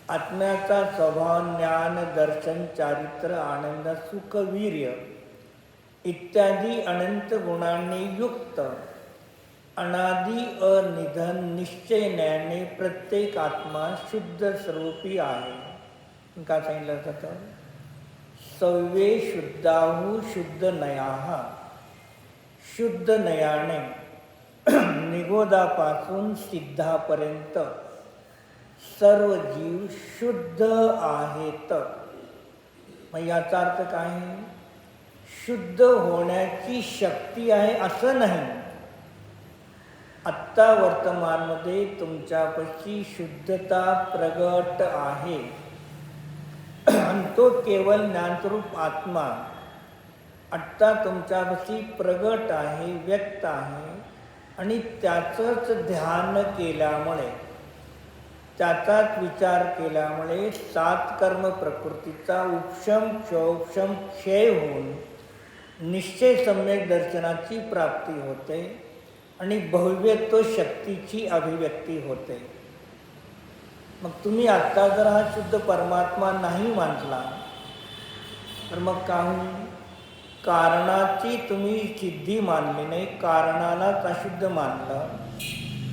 आत्म्याचा स्वभाव ज्ञान, दर्शन, चारित्र, आनंद, सुख, वीर्य इत्यादी अनंत गुणांनी युक्त अनादि अनिधन निश्चयने प्रत्येक आत्मा शुद्ध स्वरूपी आहे. काय सांगितलं जातं? सव्ये शुद्धाहु शुद्ध नयाः. शुद्ध नयाने निगोदापासून सिद्धापर्यंत सर्व जीव शुद्ध आहेत. मग याचा अर्थ काय आहे? शुद्ध होण्याची शक्ती आहे असं नाही. आत्ता वर्तमानमध्ये तुमच्यापाशी शुद्धता प्रगट आहे आणि तो केवळ ज्ञानस्वरूप आत्मा आत्ता तुमच्यापाशी प्रगट आहे, व्यक्त आहे. आणि त्याचंच ध्यान केल्यामुळे, त्याचाच विचार केल्यामुळे 7 कर्म प्रकृतीचा उपशम क्षोपशम क्षय होऊन निश्चय सम्यक दर्शनाची प्राप्ती होते आणि भव्यत्व शक्तीची अभिव्यक्ती होते. मग तुम्ही आत्ता जर हा शुद्ध परमात्मा नाही मानला तर मग काहून? कारणाची तुम्ही सिद्धी मानली नाही, कारणालाच अशुद्ध मानलं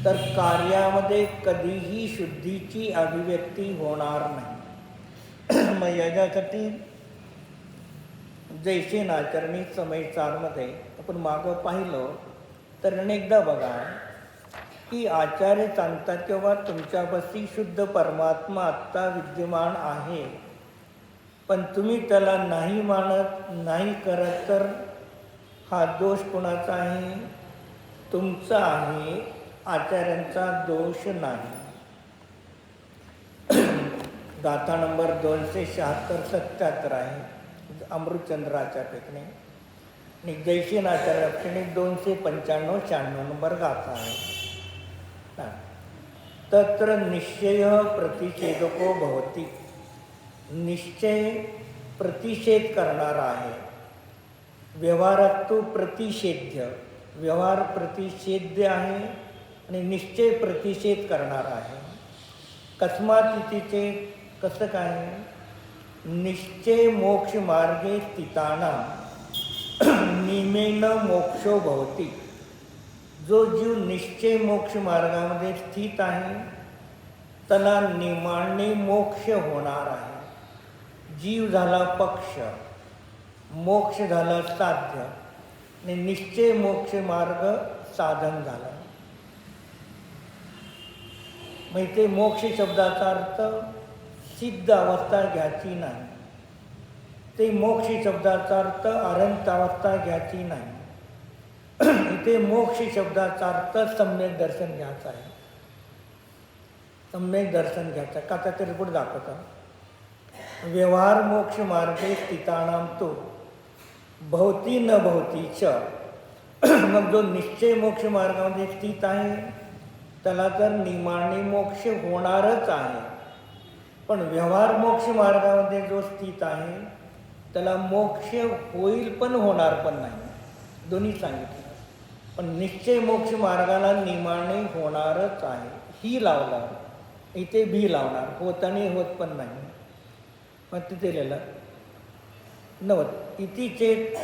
तर कार्यामध्ये कधीही शुद्धीची अभिव्यक्ती होणार नाही. मग याच्यासाठी जैसे आचरणी समय 4मध्ये आपण मागं पाहिलं तर अनेकदा बघा की आचार्य सांगतात किंवा तुमच्यापाशी शुद्ध परमात्मा आत्ता विद्यमान आहे, पण तुम्ही त्याला नाही मानत, नाही करत, तर हा दोष कोणाचा आहे? तुमचा आहे, आचार्यांचा दोष नाही. गाथा नंबर 276-77 आहे अमृतचंद्राच्या टेकणे आणि जैशीनाचार्याने 295-96 नंबर गाथा आहे. तत्र निश्चय प्रतिषेधको भवती. निश्चय प्रतिषेध करणारा आहे. व्यवहारात तो प्रतिषेध्य, व्यवहार प्रतिषेध्य आहे आणि निश्चय प्रतिषेध करणारा आहे. कस्मात तिचे कसं काय? निश्चय मोक्ष मार्गे स्थितानां नियमेन मोक्षो भवती. जो जीव निश्चय मोक्ष मार्गामध्ये स्थित आहे त्याला नियमाने मोक्ष होणार आहे. जीव झाला पक्ष, मोक्ष झाला साध्य आणि निश्चय मोक्ष मार्ग साधन झाला. मग ते मोक्ष शब्दाचा अर्थ सिद्ध अवस्था घ्यायची नाही. ते मोक्ष शब्दाचा अर्थ अनंत अवस्था घ्यायची नाही. इथे मोक्ष शब्दाचा अर्थ सम्यक दर्शन घ्यायचा आहे. सम्यक दर्शन घ्यायचं का? त्याचा रिपोर्ट दाखवतो. व्यवहार मोक्ष मार्गे स्थितानां तो भवती न भवतीच. मग जो निश्चय मोक्ष मार्गामध्ये स्थित आहे त्याला तर नियमाने मोक्ष होणारच आहे, पण व्यवहार मोक्ष मार्गामध्ये जो स्थित आहे त्याला मोक्ष होईल पण होणार पण नाही. दोन्ही सांगितलं. पण निश्चय मोक्ष मार्गाला नियमाने होणारच आहे. ही लावला इथे भी लावणार, होत आणि होत पण नाही. मग तिथे लिहिलं नवत इति चेत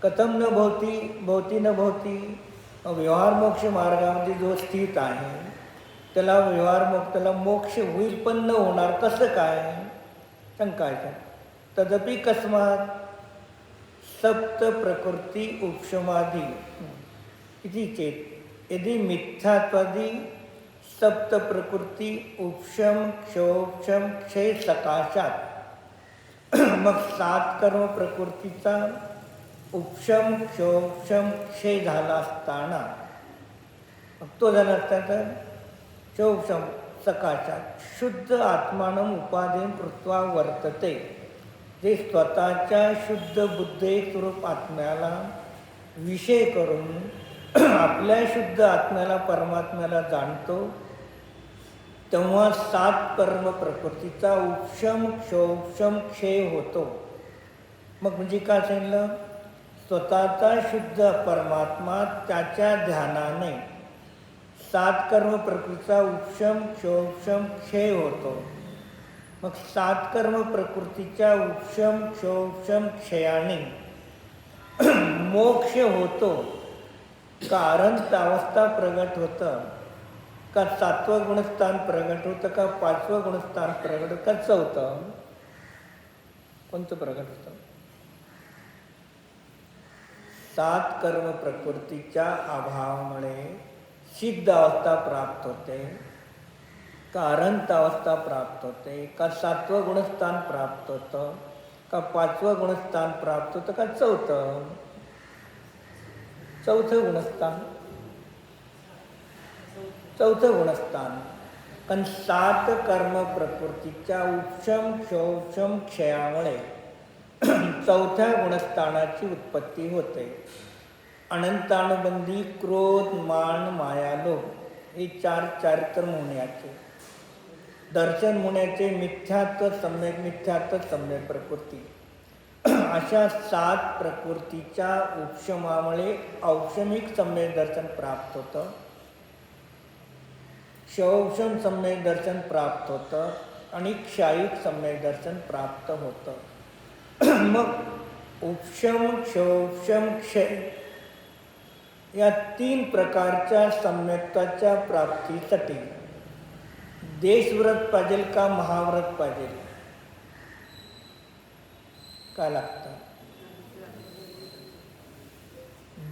कथम न भवती भवती न भवती. व्यवहार मोक्ष मार्गामध्ये जो स्थित आहे त्याला व्यवहार त्याला मोक्ष होईल पण न होणार कसं काय शंकायचं. तदपि कस्मात सप्त प्रकृती उपशमाधी इति चेत यदि मिथ्यात्वादी सप्त प्रकृती उपशम क्षोक्षम क्षय सकाशात. मग 7 कर्म प्रकृतीचा उपशम क्षोक्षम क्षय झाला असताना मग तो झाला असताना क्षोक्षम सकाशात शुद्ध आत्मानं उपादेन कृत्वा वर्तते. जे स्वतःच्या शुद्ध बुद्धे स्वरूप आत्म्याला विषय करून आपल्या शुद्ध आत्म्याला परमात्म्याला जाणतो तेव्हा 7 कर्म प्रकृतीचा उपशम क्षोक्षम क्षय होतो. मग म्हणजे काय सांगितलं, स्वतःचा शुद्ध परमात्मा त्याच्या ध्यानाने 7 कर्म प्रकृतीचा उपशम क्षोक्षम क्षय होतो. मग 7 कर्म प्रकृतीच्या उपशम क्षोक्षम क्षयाने मोक्ष होतो. कारण अवस्था प्रगट होतं का 7वं गुणस्थान प्रगट होतं का 5वं गुणस्थान प्रगट होतं का 4थं कोणतं प्रगट होतं. 7 कर्म प्रकृतीच्या अभावामुळे सिद्ध अवस्था प्राप्त होते का अनंत अवस्था प्राप्त होते का 7वं गुणस्थान प्राप्त होतं का 5वं गुणस्थान प्राप्त होतं का 4थं गुणस्थान 4थं गुणस्थान. कारण 7 कर्म प्रकृतीच्या उपशम क्षोक्षम क्षयामुळे 4थ्या गुणस्थानाची उत्पत्ती होते. अनंतानुबंधी क्रोध मान माया लोभ हे 4 चारित्र होण्याचे, दर्शन होण्याचे, मिथ्यात्व सम्यक प्रकृती अशा 7 प्रकृतीच्या उपशमामुळे औक्षमिक सम्यक दर्शन प्राप्त होतं, क्षौक्षम सम्यक दर्शन प्राप्त होतं आणि क्षायिक सम्यक दर्शन प्राप्त होतं. मग उपशम क्षौक्षम क्षय या 3 प्रकारच्या सम्यक्ताच्या प्राप्तीसाठी देशव्रत पाहिजे का महाव्रत पाहिजे, काय लागतं.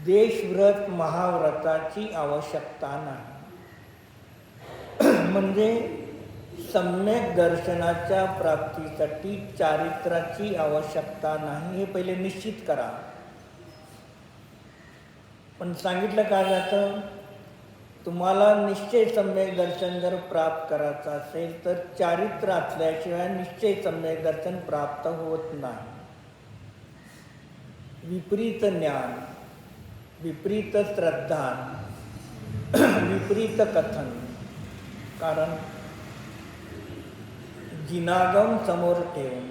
देशव्रत महाव्रताची आवश्यकता नाही. म्हणजे सम्यक दर्शनाच्या प्राप्तीसाठी चारित्राची आवश्यकता नाही हे पहिले निश्चित करा. पण सांगितलं काय जातं, तुम्हाला निश्चय सम्यक दर्शन जर प्राप्त करायचं असेल तर चारित्र असल्याशिवाय निश्चय सम्यक दर्शन प्राप्त होत नाही. विपरीत ज्ञान, विपरीत श्रद्धा, विपरीत कथन. कारण जिनागम समोर ठेवून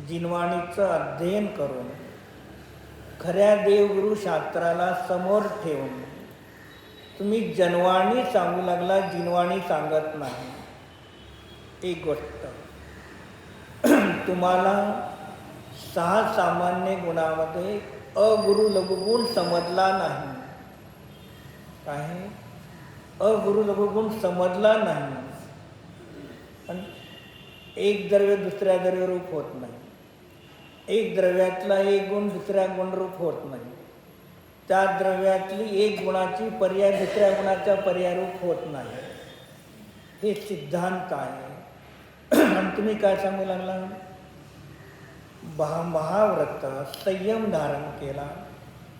जिनवाणीचं अध्ययन करून खऱ्या देवगुरु शास्त्राला समोर ठेवून तुम्ही जनवाणी सांगू लागला, जिनवाणी सांगत नाही. एक गोष्ट, तुम्हाला 6 सामान्य गुणामध्ये अगुरु लघुगुण समजला नाही. काय अगुरु लघुगुण समजला नाही. पण एक द्रव्य दुसऱ्या द्रव्य रूप होत नाही. एक द्रव्यातला एक गुण दुसऱ्या गुणरूप होत नाही. त्या द्रव्यातली एक गुणाची पर्याय दुसऱ्या गुणाचा पर्याय रूप होत नाही. हे सिद्धांत आहे. आणि तुम्ही काय सांगू लागला, महाव्रत संयम धारण केला,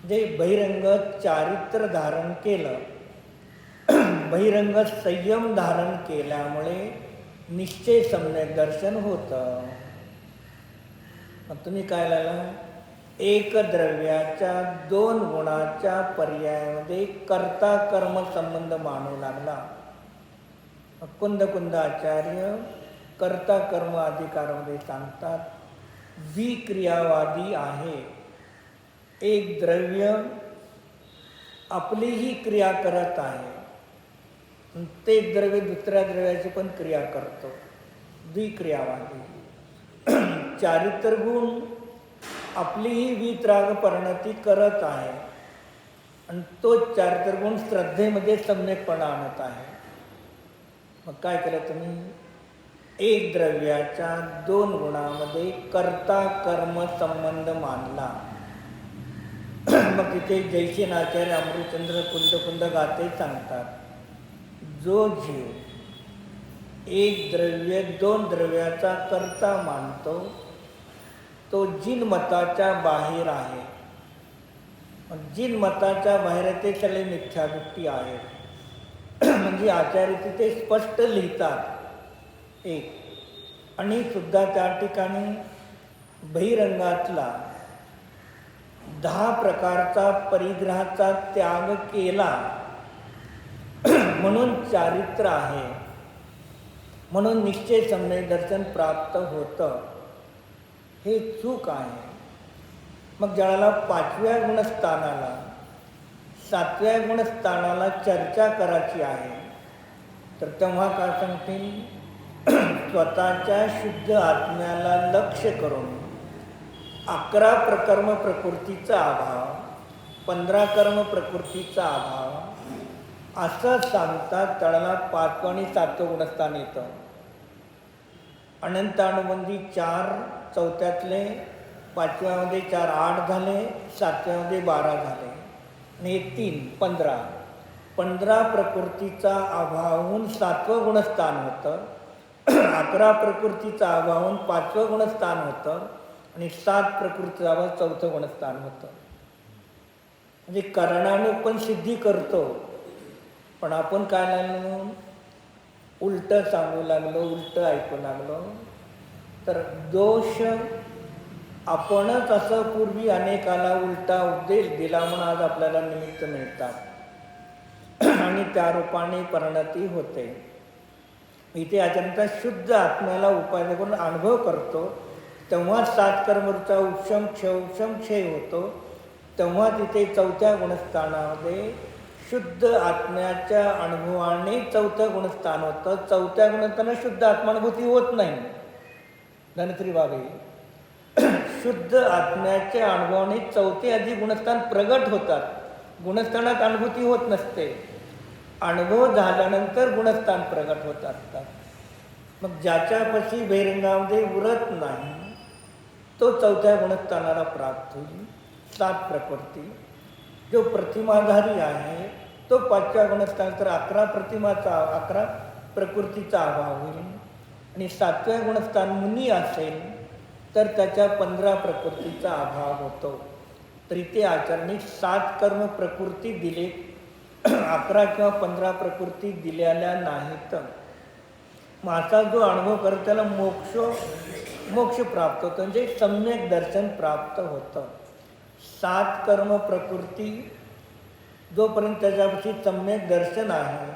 जे बहिरंग चारित्र धारण केलं. बहिरंग संयम धारण केल्यामुळे निश्चय सम्यक दर्शन होतं. तुम्ही काय लागला, एक द्रव्याच्या 2 गुणाच्या पर्यायामध्ये कर्ता कर्म संबंध मानू लागला. कुंद आचार्य कर्ता कर्म अधिकारामध्ये सांगतात, विक्रियावादी आहे. एक द्रव्य आपलीही क्रिया करत आहे ते द्रव्य दुसऱ्या द्रव्याची पण क्रिया करतो, द्विक्रियावादी. चारित्र गुण आपलीही वीतराग परिणती करत आहे आणि तो चारित्र गुण श्रद्धेमध्ये सम्यकपणा आणत आहे. मग काय केलं तुम्ही? एक द्रव्याच्या दोन गुणामध्ये कर्ता कर्म संबंध मानला. मग तिथे जयसेनाचार्य अमृतचंद्र कुंद गाते सांगतात, जो जीव एक द्रव्य दोन द्रव्याचा कर्ता मानतो तो जिनमताच्या बाहेर आहे. जिनमताच्या बाहेर ते सगळे मिथ्यादृष्टी आहेत. म्हणजे आचार्य तिथे स्पष्ट लिहितात एक. आणि सुद्धा त्या ठिकाणी बहिरंगातला 10 प्रकारचा परिग्रहाचा त्याग केला म्हणून चारित्र आहे, म्हणून निश्चय सम्यक दर्शन प्राप्त होतं, हे चूक आहे. मग ज्याला 5व्या गुणस्थानाला 7व्या गुणस्थानाला चर्चा करायची आहे तर तेव्हा काय सांगतील? स्वतःच्या शुद्ध आत्म्याला लक्ष्य करून 11 प्रकर्म प्रकृतीचा अभाव, 15 कर्म प्रकृतीचा अभाव असं सांगतात. त्याला 5वं आणि 7वं गुणस्थान येतं. अनंतानुबंधी 4, 4थ्यातले 5व्यामध्ये 4 8 झाले, 7व्यामध्ये 12 झाले आणि 3 15 प्रकृतीचा अभावहून 7वं गुणस्थान होतं. 11 प्रकृतीचा अभावहून 5वं गुणस्थान होतं आणि 7 प्रकृतीचा अभाव 4थं गुणस्थान होतं. म्हणजे करणाने पण सिद्धी करतो, पण आपण काय लागलो? उलटं सांगू लागलो, उलटं ऐकू लागलो. तर दोष आपणच असं पूर्वी अनेकाला उलटा उपदेश दिला म्हणून आज आपल्याला निमित्त मिळतात आणि त्या रूपाने परिणती होते. इथे आचरणचा शुद्ध आत्म्याला उपाय करून अनुभव करतो, तेव्हा 7 कर्मचा उपशम क्षय होतो. तेव्हा तिथे 4थ्या गुणस्थानामध्ये शुद्ध आत्म्याच्या अनुभवाने 4थं गुणस्थान होतं. 4थ्या गुणस्थानात शुद्ध आत्मानुभूती होत नाही. धनश्री बाबे, शुद्ध आत्म्याच्या अनुभवाने 4थे अधिक गुणस्थान प्रगट होतात. गुणस्थानात अनुभूती होत नसते. अनुभव झाल्यानंतर गुणस्थान प्रगट होत असतात. मग ज्याच्यापाशी बहिरंगामध्ये उरत नाही तो 4थ्या गुणस्थानाला प्राप्त होईल. 7 प्रकृती. जो प्रतिमाधारी आहे तो 5व्या गुणस्थान, तर 11 प्रकृतीचा अभाव होईल. आणि 7व्या गुणस्थान मुनी असेल तर त्याच्या 15 प्रकृतीचा अभाव होतो. तर इथे आचरणी 7 कर्म प्रकृती दिले, 11 किंवा 15 प्रकृती दिलेल्या नाहीत. मग असा जो अनुभव करतो त्याला मोक्ष प्राप्त होतं, म्हणजे सम्यक दर्शन प्राप्त होतं. 7 कर्म प्रकृती जोपर्यंत त्याच्यापाशी सम्यक दर्शन आहे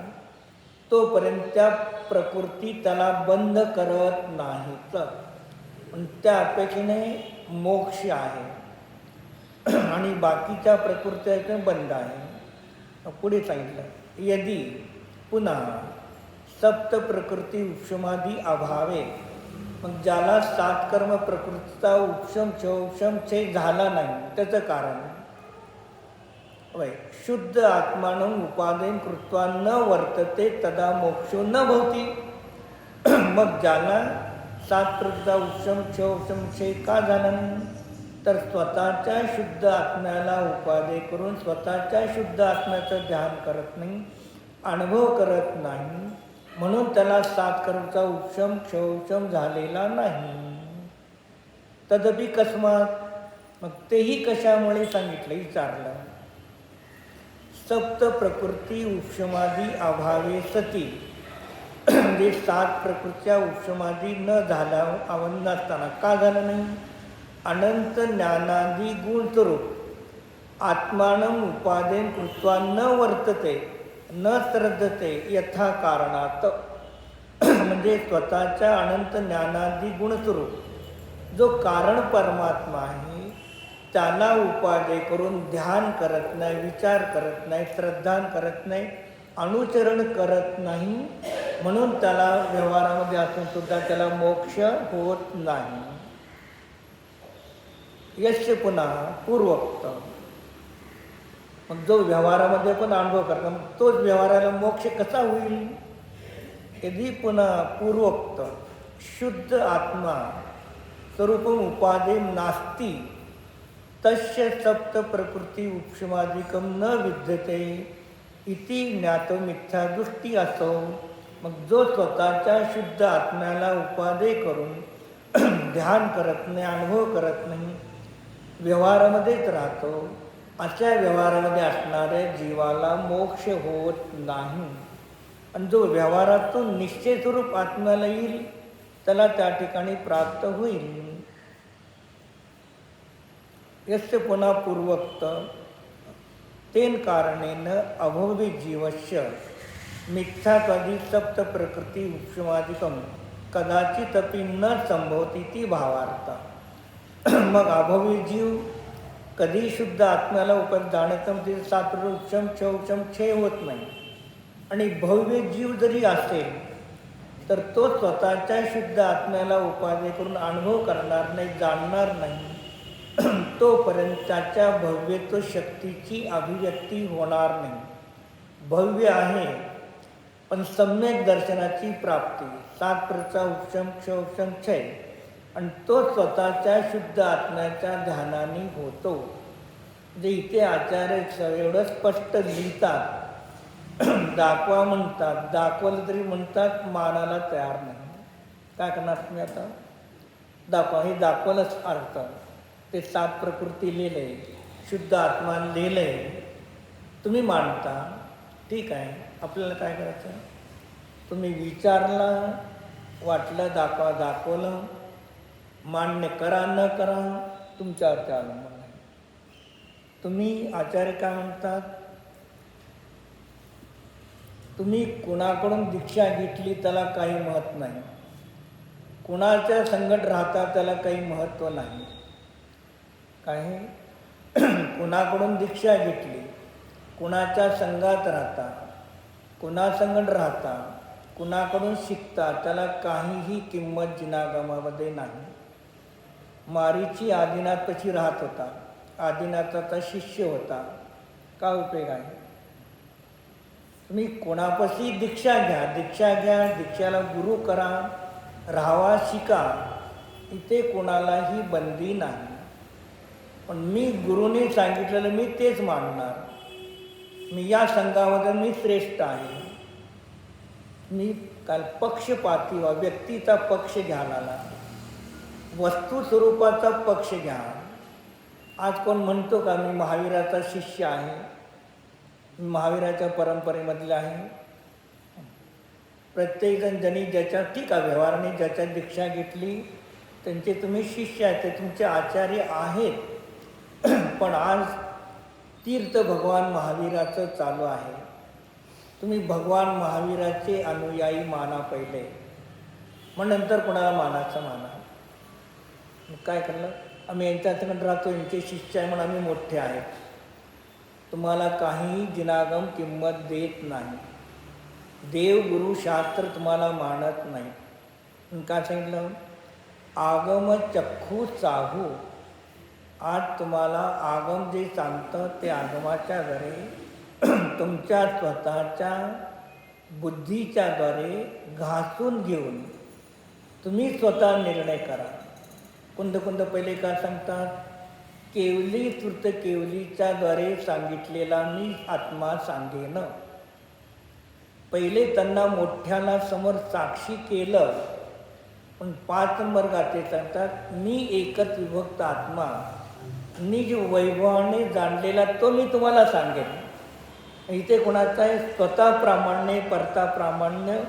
तोपर्यंत त्या प्रकृती त्याला बंद करत नाहीत. त्या अपेक्षेने मोक्ष आहे आणि बाकीच्या प्रकृती बंद आहे. पुढे सांगितलं, यदि पुन्हा सप्त प्रकृती उपशमादी अभावे, मग ज्याला 7 कर्म प्रकृतीचा उपशम क्षय झाला नाही त्याचं कारण वय शुद्ध आत्मानं उपादेन कृत्वा न वर्तते तदा मोक्षो न भवती. मग ज्याला 7 प्रकृतीचा उपशम क्षय का झाला नाही? तर स्वतःच्या शुद्ध आत्म्याला उपादेय करून स्वतःच्या शुद्ध आत्म्याचं ध्यान करत नाही, अनुभव करत नाही, म्हणून त्याला 7 कर्मचा उपशम क्षय झालेला नाही. तदपि कस्मात, मग तेही कशामुळे सांगितलं विचारलं. सप्त प्रकृती उपशमादी अभावे सती, म्हणजे 7 प्रकृतीच्या उपशमादी न झाला नसताना का झालं नाही? अनंत ज्ञानादी गुणस्वरूप आत्मानं उपादेन कृत्वा न वर्तते न श्रद्धते यथा कारणात. म्हणजे स्वतःच्या अनंत ज्ञानादी गुणस्वरूप जो कारण परमात्मा आहे त्याला उपादेय करून ध्यान करत नाही, विचार करत नाही, श्रद्धा करत नाही, अनुचरण करत नाही, म्हणून त्याला व्यवहारामध्ये असून सुद्धा त्याला मोक्ष होत नाही. यश पुन्हा पूर्वोक्त. मग जो व्यवहारामध्ये पण अनुभव करतो मग तोच व्यवहाराला मोक्ष कसा होईल? यदि पुन्हा पूर्वोक्त शुद्ध आत्मा स्वरूपम उपादेय नास्ति तस्य सप्त प्रकृती उपशमादिकम न विद्यते इति ज्ञातो मिथ्या दृष्टी असो. मग जो स्वतःच्या शुद्ध आत्म्याला उपादेय करून ध्यान करत नाही, अनुभव करत नाही, व्यवहारामध्येच राहतो, अशा व्यवहारामध्ये असणाऱ्या जीवाला मोक्ष होत नाही. आणि जो व्यवहारातून निश्चय स्वरूप आत्म्याला येईल त्याला त्या ठिकाणी प्राप्त होईल. यस्य पुन्हा पूर्वोक्त तेन कारणेन अभव्य जीवस्य मिथ्यात्वादी सप्त प्रकृती उपशमादिकम कदाचितपि न संभवती ती भावार्थ. मग अभव्य जीव कधी शुद्ध आत्म्याला जाणतं ते सात्र उपशम क्षौक्षम क्षय होत नाही. आणि भव्य जीव जरी असेल तर तो स्वतःच्या शुद्ध आत्म्याला उपादेय करून अनुभव करणार नाही, जाणणार नाही, तोपर्यंत त्याच्या भव्यत्व शक्तीची अभिव्यक्ती होणार नाही. भव्य आहे पण सम्यक दर्शनाची प्राप्ती, सात्प्रचा उपशम क्षौक्षम क्षय, आणि तो स्वतःच्या शुद्ध आत्म्याच्या ध्यानाने होतो. म्हणजे इथे आचार्य एवढं स्पष्ट लिहितात, दाखवा म्हणतात, दाखवलं तरी म्हणतात मानाला तयार नाही. काय करणार तुम्ही आता? दाखवा, हे दाखवलंच अर्थ. ते 7 प्रकृती लिहिले, शुद्ध आत्मा लिहिले, तुम्ही मानता, ठीक आहे. आपल्याला काय करायचं? तुम्ही विचारला, वाटलं दाखवा, दाखवलं, मान्य करा न करा तुमच्यावरती अवलंबून आहे. तुम्ही आचार्य काय म्हणतात? तुम्ही कुणाकडून दीक्षा घेतली त्याला काही महत्त्व नाही, कुणाच्या संगत राहता त्याला काही महत्त्व नाही. काय कुणाकडून दीक्षा घेतली, कुणाच्या संघात राहता, कुणासंगत राहता, कुणाकडून शिकता त्याला काहीही किंमत जिनागमामध्ये नाही. मारीची आदिनाथपाशी राहत होता, आदिनाथाचा शिष्य होता, का उपयोग आहे? तुम्ही कोणापाशी दीक्षा घ्या, दीक्षा घ्या, दीक्षाला गुरु करा, राहावा, शिका, इथे कोणालाही बंदी नाही. पण मी गुरुने सांगितलेलं मी तेच मानणार, मी या संघामध्ये मी श्रेष्ठ आहे. मी काल पक्षपाती वा व्यक्तीचा पक्ष घ्यायला, वस्तू स्वरूपाचा पक्ष घ्या. आज कोण म्हणतो का मी महावीराचा शिष्य आहे, मी महावीराच्या परंपरेमधला आहे? प्रत्येकजण ज्यांनी ज्याच्या ठीक आहे व्यवहाराने ज्याच्या दीक्षा घेतली त्यांचे तुम्ही शिष्य आहेत, ते तुमचे आचार्य आहेत. पण आज तीर्थ भगवान महावीराचं चालू आहे. तुम्ही भगवान महावीराचे अनुयायी माना पहिले, मग नंतर कोणाला मानाचं माना. मग काय करलं? आम्ही यांच्याकडे राहतो, यांचे शिष्य आहे म्हणून आम्ही मोठे आहेत. तुम्हाला काही जिनागम किंमत देत नाही, देव गुरु शास्त्र तुम्हाला मानत नाही. काय सांगितलं? आगम चक्षु चाहू. आज तुम्हाला आगम जे सांगतं ते आगमाच्या द्वारे तुमच्या स्वतःच्या बुद्धीच्याद्वारे घासून घेऊन तुम्ही स्वतः निर्णय करा. कुंद पहिले काय सांगतात? केवली तृत केवलीच्या द्वारे सांगितलेला मी आत्मा सांगेन. पहिले त्यांना मोठ्याला समोर साक्षी केलं, पण 5 नंबर गाते सांगतात मी एकच विभक्त आत्मा, मी जो वैभवाने जाणलेला तो मी तुम्हाला सांगेन. इथे कोणाचा आहे? स्वतः प्रामाण्य, परता प्रामाण्य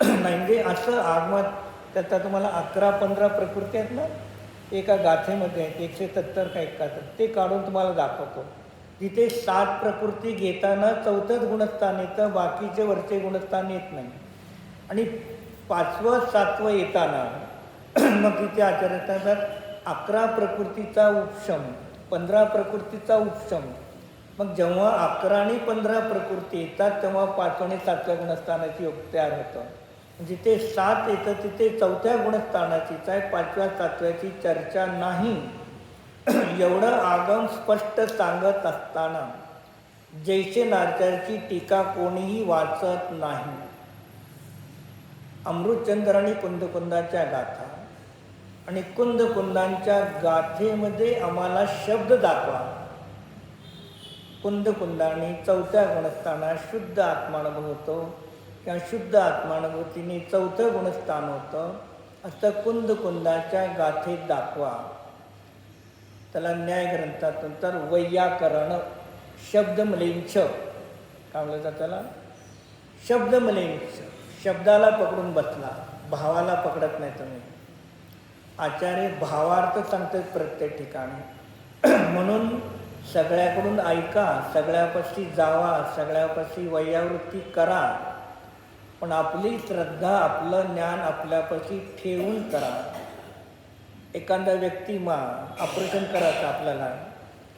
नाही. म्हणजे असं आगमत त्याचा तुम्हाला 11-15 प्रकृती आहेत ना, एका गाथेमध्ये आहेत, 170 का 71, ते काढून तुम्हाला दाखवतो. तिथे 7 प्रकृती घेताना 4थंच गुणस्थान येतं, बाकीचे वरचे गुणस्थान येत नाही. आणि 5वं 7वं येताना मग तिथे आचार्य सांगतात 11 प्रकृतीचा उपशम, 15 प्रकृतीचा उपशम, मग जेव्हा 11 आणि 15 प्रकृती येतात तेव्हा 5 आणि 7व्या गुणस्थानाची योग तयार होतं. जिथे 7 येतं तिथे 4थ्या गुणस्थानाचीच आहे, 5व्या 7व्याची चर्चा नाही. एवढं आगम स्पष्ट सांगत असताना जैसे नारदाची टीका कोणीही वाचत नाही. अमृतचंद्र आणि कुंदकुंदाच्या गाथा आणि कुंदकुंदांच्या गाथेमध्ये आम्हाला शब्द दाखवा. कुंदकुंदाने 4थ्या गुणस्थानात शुद्ध आत्मानुभव होतो किंवा शुद्ध आत्मानुभूतीने 4थं गुणस्थान होतं असं कुंदकुंदाच्या गाथेत दाखवा. त्याला न्याय ग्रंथातून तर वैयाकरण शब्दमलेंच काय म्हणलं जातं त्याला, शब्दमलेंच. शब्दाला पकडून बसला, भावाला पकडत नाही तुम्ही. आचार्य भावार्थ सांगतात प्रत्येक ठिकाणी. म्हणून सगळ्याकडून ऐका, सगळ्यापाशी जावा, सगळ्यापाशी वैयावृत्ती करा, पण आपली श्रद्धा आपलं ज्ञान आपल्यापाशी ठेवून करा. एखादा व्यक्ती ऑपरेशन करायचं, आपल्याला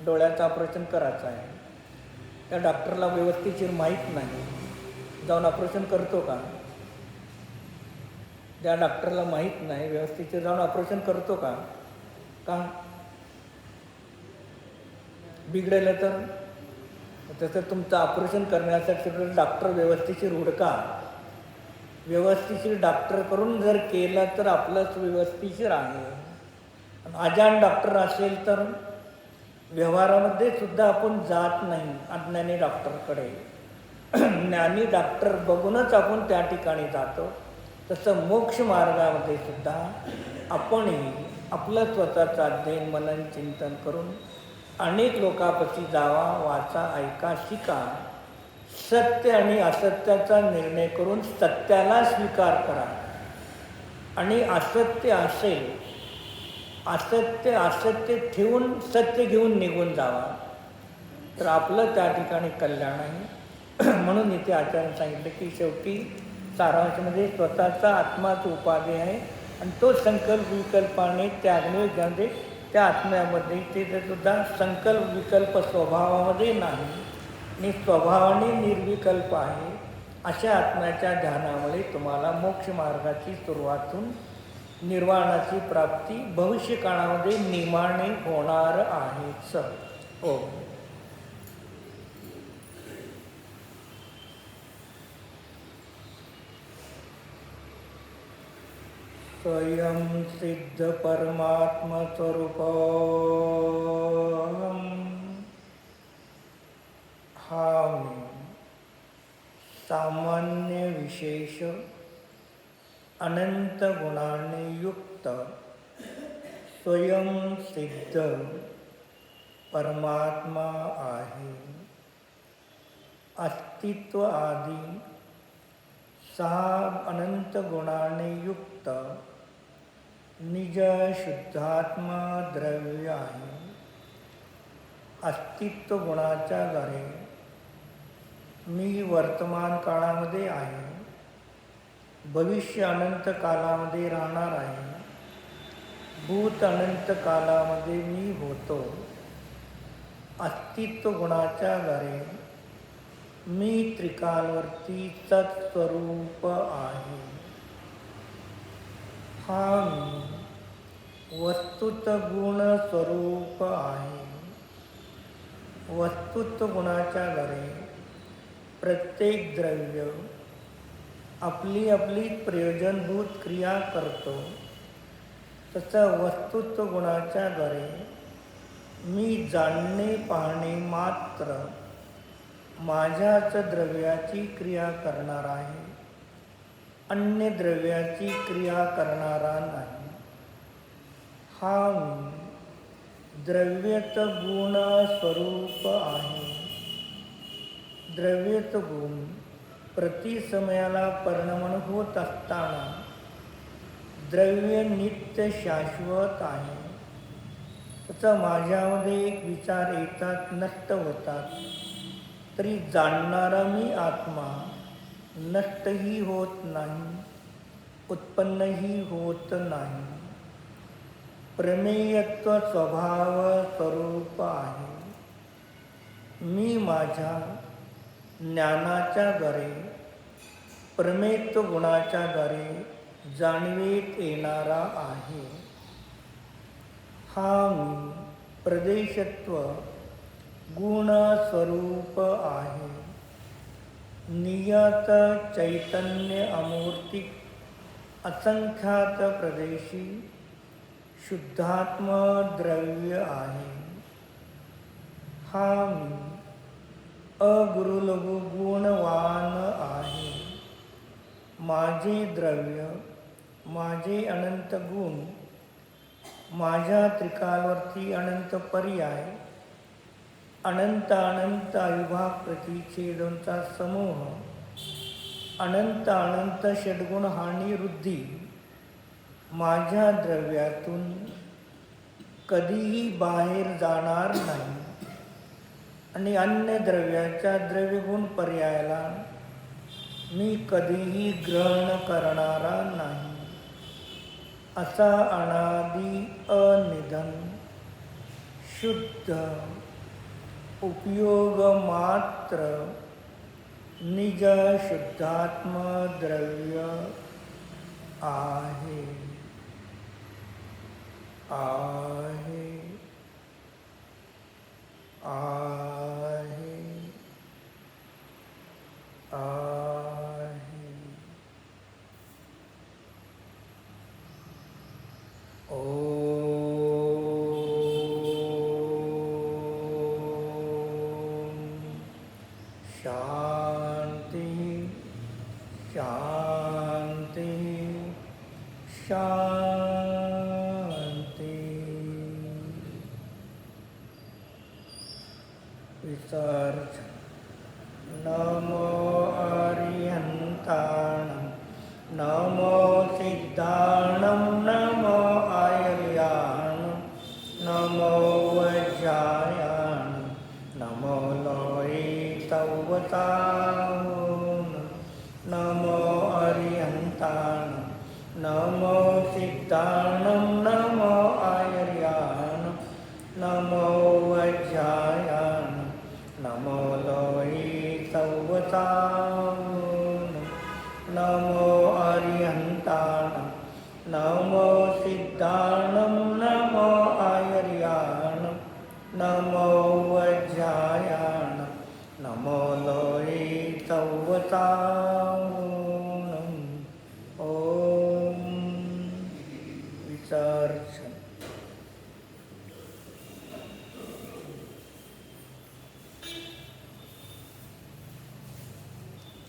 डोळ्याचं ऑपरेशन करायचं आहे, त्या डॉक्टरला व्यवस्थिशीर माहीत नाही, जाऊन ऑपरेशन करतो का? ज्या डॉक्टरला माहीत नाही व्यवस्थिशीर जाऊन ऑपरेशन करतो का? का बिघडेलं तर तसं तुमचं ऑपरेशन करण्यासाठी डॉक्टर व्यवस्थिशीर हुडका. व्यवस्थिशीर डॉक्टर करून जर केलं तर आपलंच व्यवस्थिशीर आहे. अजाण डॉक्टर असेल तर व्यवहारामध्ये सुद्धा आपण जात नाही अज्ञानी डॉक्टरकडे. ज्ञानी डॉक्टर बघूनच आपण त्या ठिकाणी जातो. तसं मोक्ष मार्गामध्ये सुद्धा आपणही आपलं स्वतःचं अध्ययन मनन चिंतन करून अनेक लोकांपाशी जावा, वाचा, ऐका, शिका. सत्य आणि असत्याचा निर्णय करून सत्याला स्वीकार करा. आणि असत्य असेल, असत्य ठेवून सत्य घेऊन निघून जावा, तर आपलं त्या ठिकाणी कल्याण आहे. म्हणून इथे आचार्याने सांगितलं की शेवटी सारांशामध्ये स्वतःचा आत्माच उपाधी आहे आणि तो संकल्प विकल्पाने त्यागणे ज्यामध्ये त्या आत्म्यामध्ये ते सुद्धा संकल्प विकल्प स्वभावामध्ये नाही आणि स्वभावाने निर्विकल्प आहे. अशा आत्म्याच्या ध्यानामुळे तुम्हाला मोक्ष मार्गाची सुरुवातून निर्वाणाची प्राप्ती भविष्यकाळामध्ये निर्माणे होणार आहेच. हो. स्वयं सिद्ध परमात्मा स्वरूप हा सामान्य विशेष अनंत गुणाने युक्त स्वयं सिद्ध परमात्मा आहे. अस्तित्व आदी 6 अनंत गुणाने युक्त निज शुद्धात्मा द्रव्य आहे. अस्तित्व गुणाच्या द्वारे मी वर्तमान काळामध्ये आहे, भविष्य अनंत कालामध्ये राहणार आहे, भूत अनंत कालामध्ये मी होतो. अस्तित्व गुणाच्या द्वारे मी त्रिकालवर्ती सत्स्वरूप आहे. हा मी वस्तुत गुण स्वरूप आहे. वस्तुत्व गुणाच्या द्वारे प्रत्येक द्रव्य आपली आपली प्रयोजनभूत क्रिया करतो. तसं वस्तुत्व गुणाच्या द्वारे मी जाणणे पाहणे मात्र माझ्याच द्रव्याची क्रिया करणार आहे, अन्य द्रव्याची क्रिया करणारा नाही. हा मी द्रव्यत गुण स्वरूप आहे. द्रव्यत गुण प्रतिसमयाला परिणमन होत असताना द्रव्य नित्य शाश्वत आहे. तसं माझ्यामध्ये एक विचार येतात, नष्ट होतात, तरी जाणणारा मी आत्मा नष्टही होत नाही, उत्पन्नही होत नाही. प्रमेयत्व स्वभाव स्वरूप आहे. मी माझ्या ज्ञानाच्या द्वारे परमेत्व गुणाच्या द्वारे जाणवीत येणारा आहे. हा मी प्रदेशत्व गुण स्वरूप आहे. नियत चैतन्य अमूर्तिक असंख्यात प्रदेशी शुद्धात्म द्रव्य आहे. हा मी अगुरुलघु गुणवान आहे. माझे द्रव्य, माझे अनंत गुण, माझ्या त्रिकालवर्ती अनंत पर्याय, अनंत अनंत अविभाग प्रतिच्छेदोंचा समूह, अनंत अनंत षड्गुण हानी वृद्धी माझ्या द्रव्यातून कधीही बाहेर जाणार नाही आणि अन्य द्रव्याच्या द्रव्यगुण पर्यायाला मी कधीही ग्रहण करणारा नाही. असा अनादि अनिधन शुद्ध उपयोग मात्र निज शुद्धात्म द्रव्य आहे. आहे आहे आहे. शांति शांति शांति. विसर्ज. नमो अरिहंताणं, नमो सिद्धाणं, नमो आयर्याणं, नमो वज्रायाणं, नमो लोहितवतां, नमो अरिहंताणं, नमो सिद्धाणं, नमो आयर्याणं, नमो वज्रायाणं, नमो लोहितवतां, नमो अरिहंताणं, नमो सिद्धाणं, नमो आयर्याणं, नमो वज्रायाणं, नमो लोहितवतां.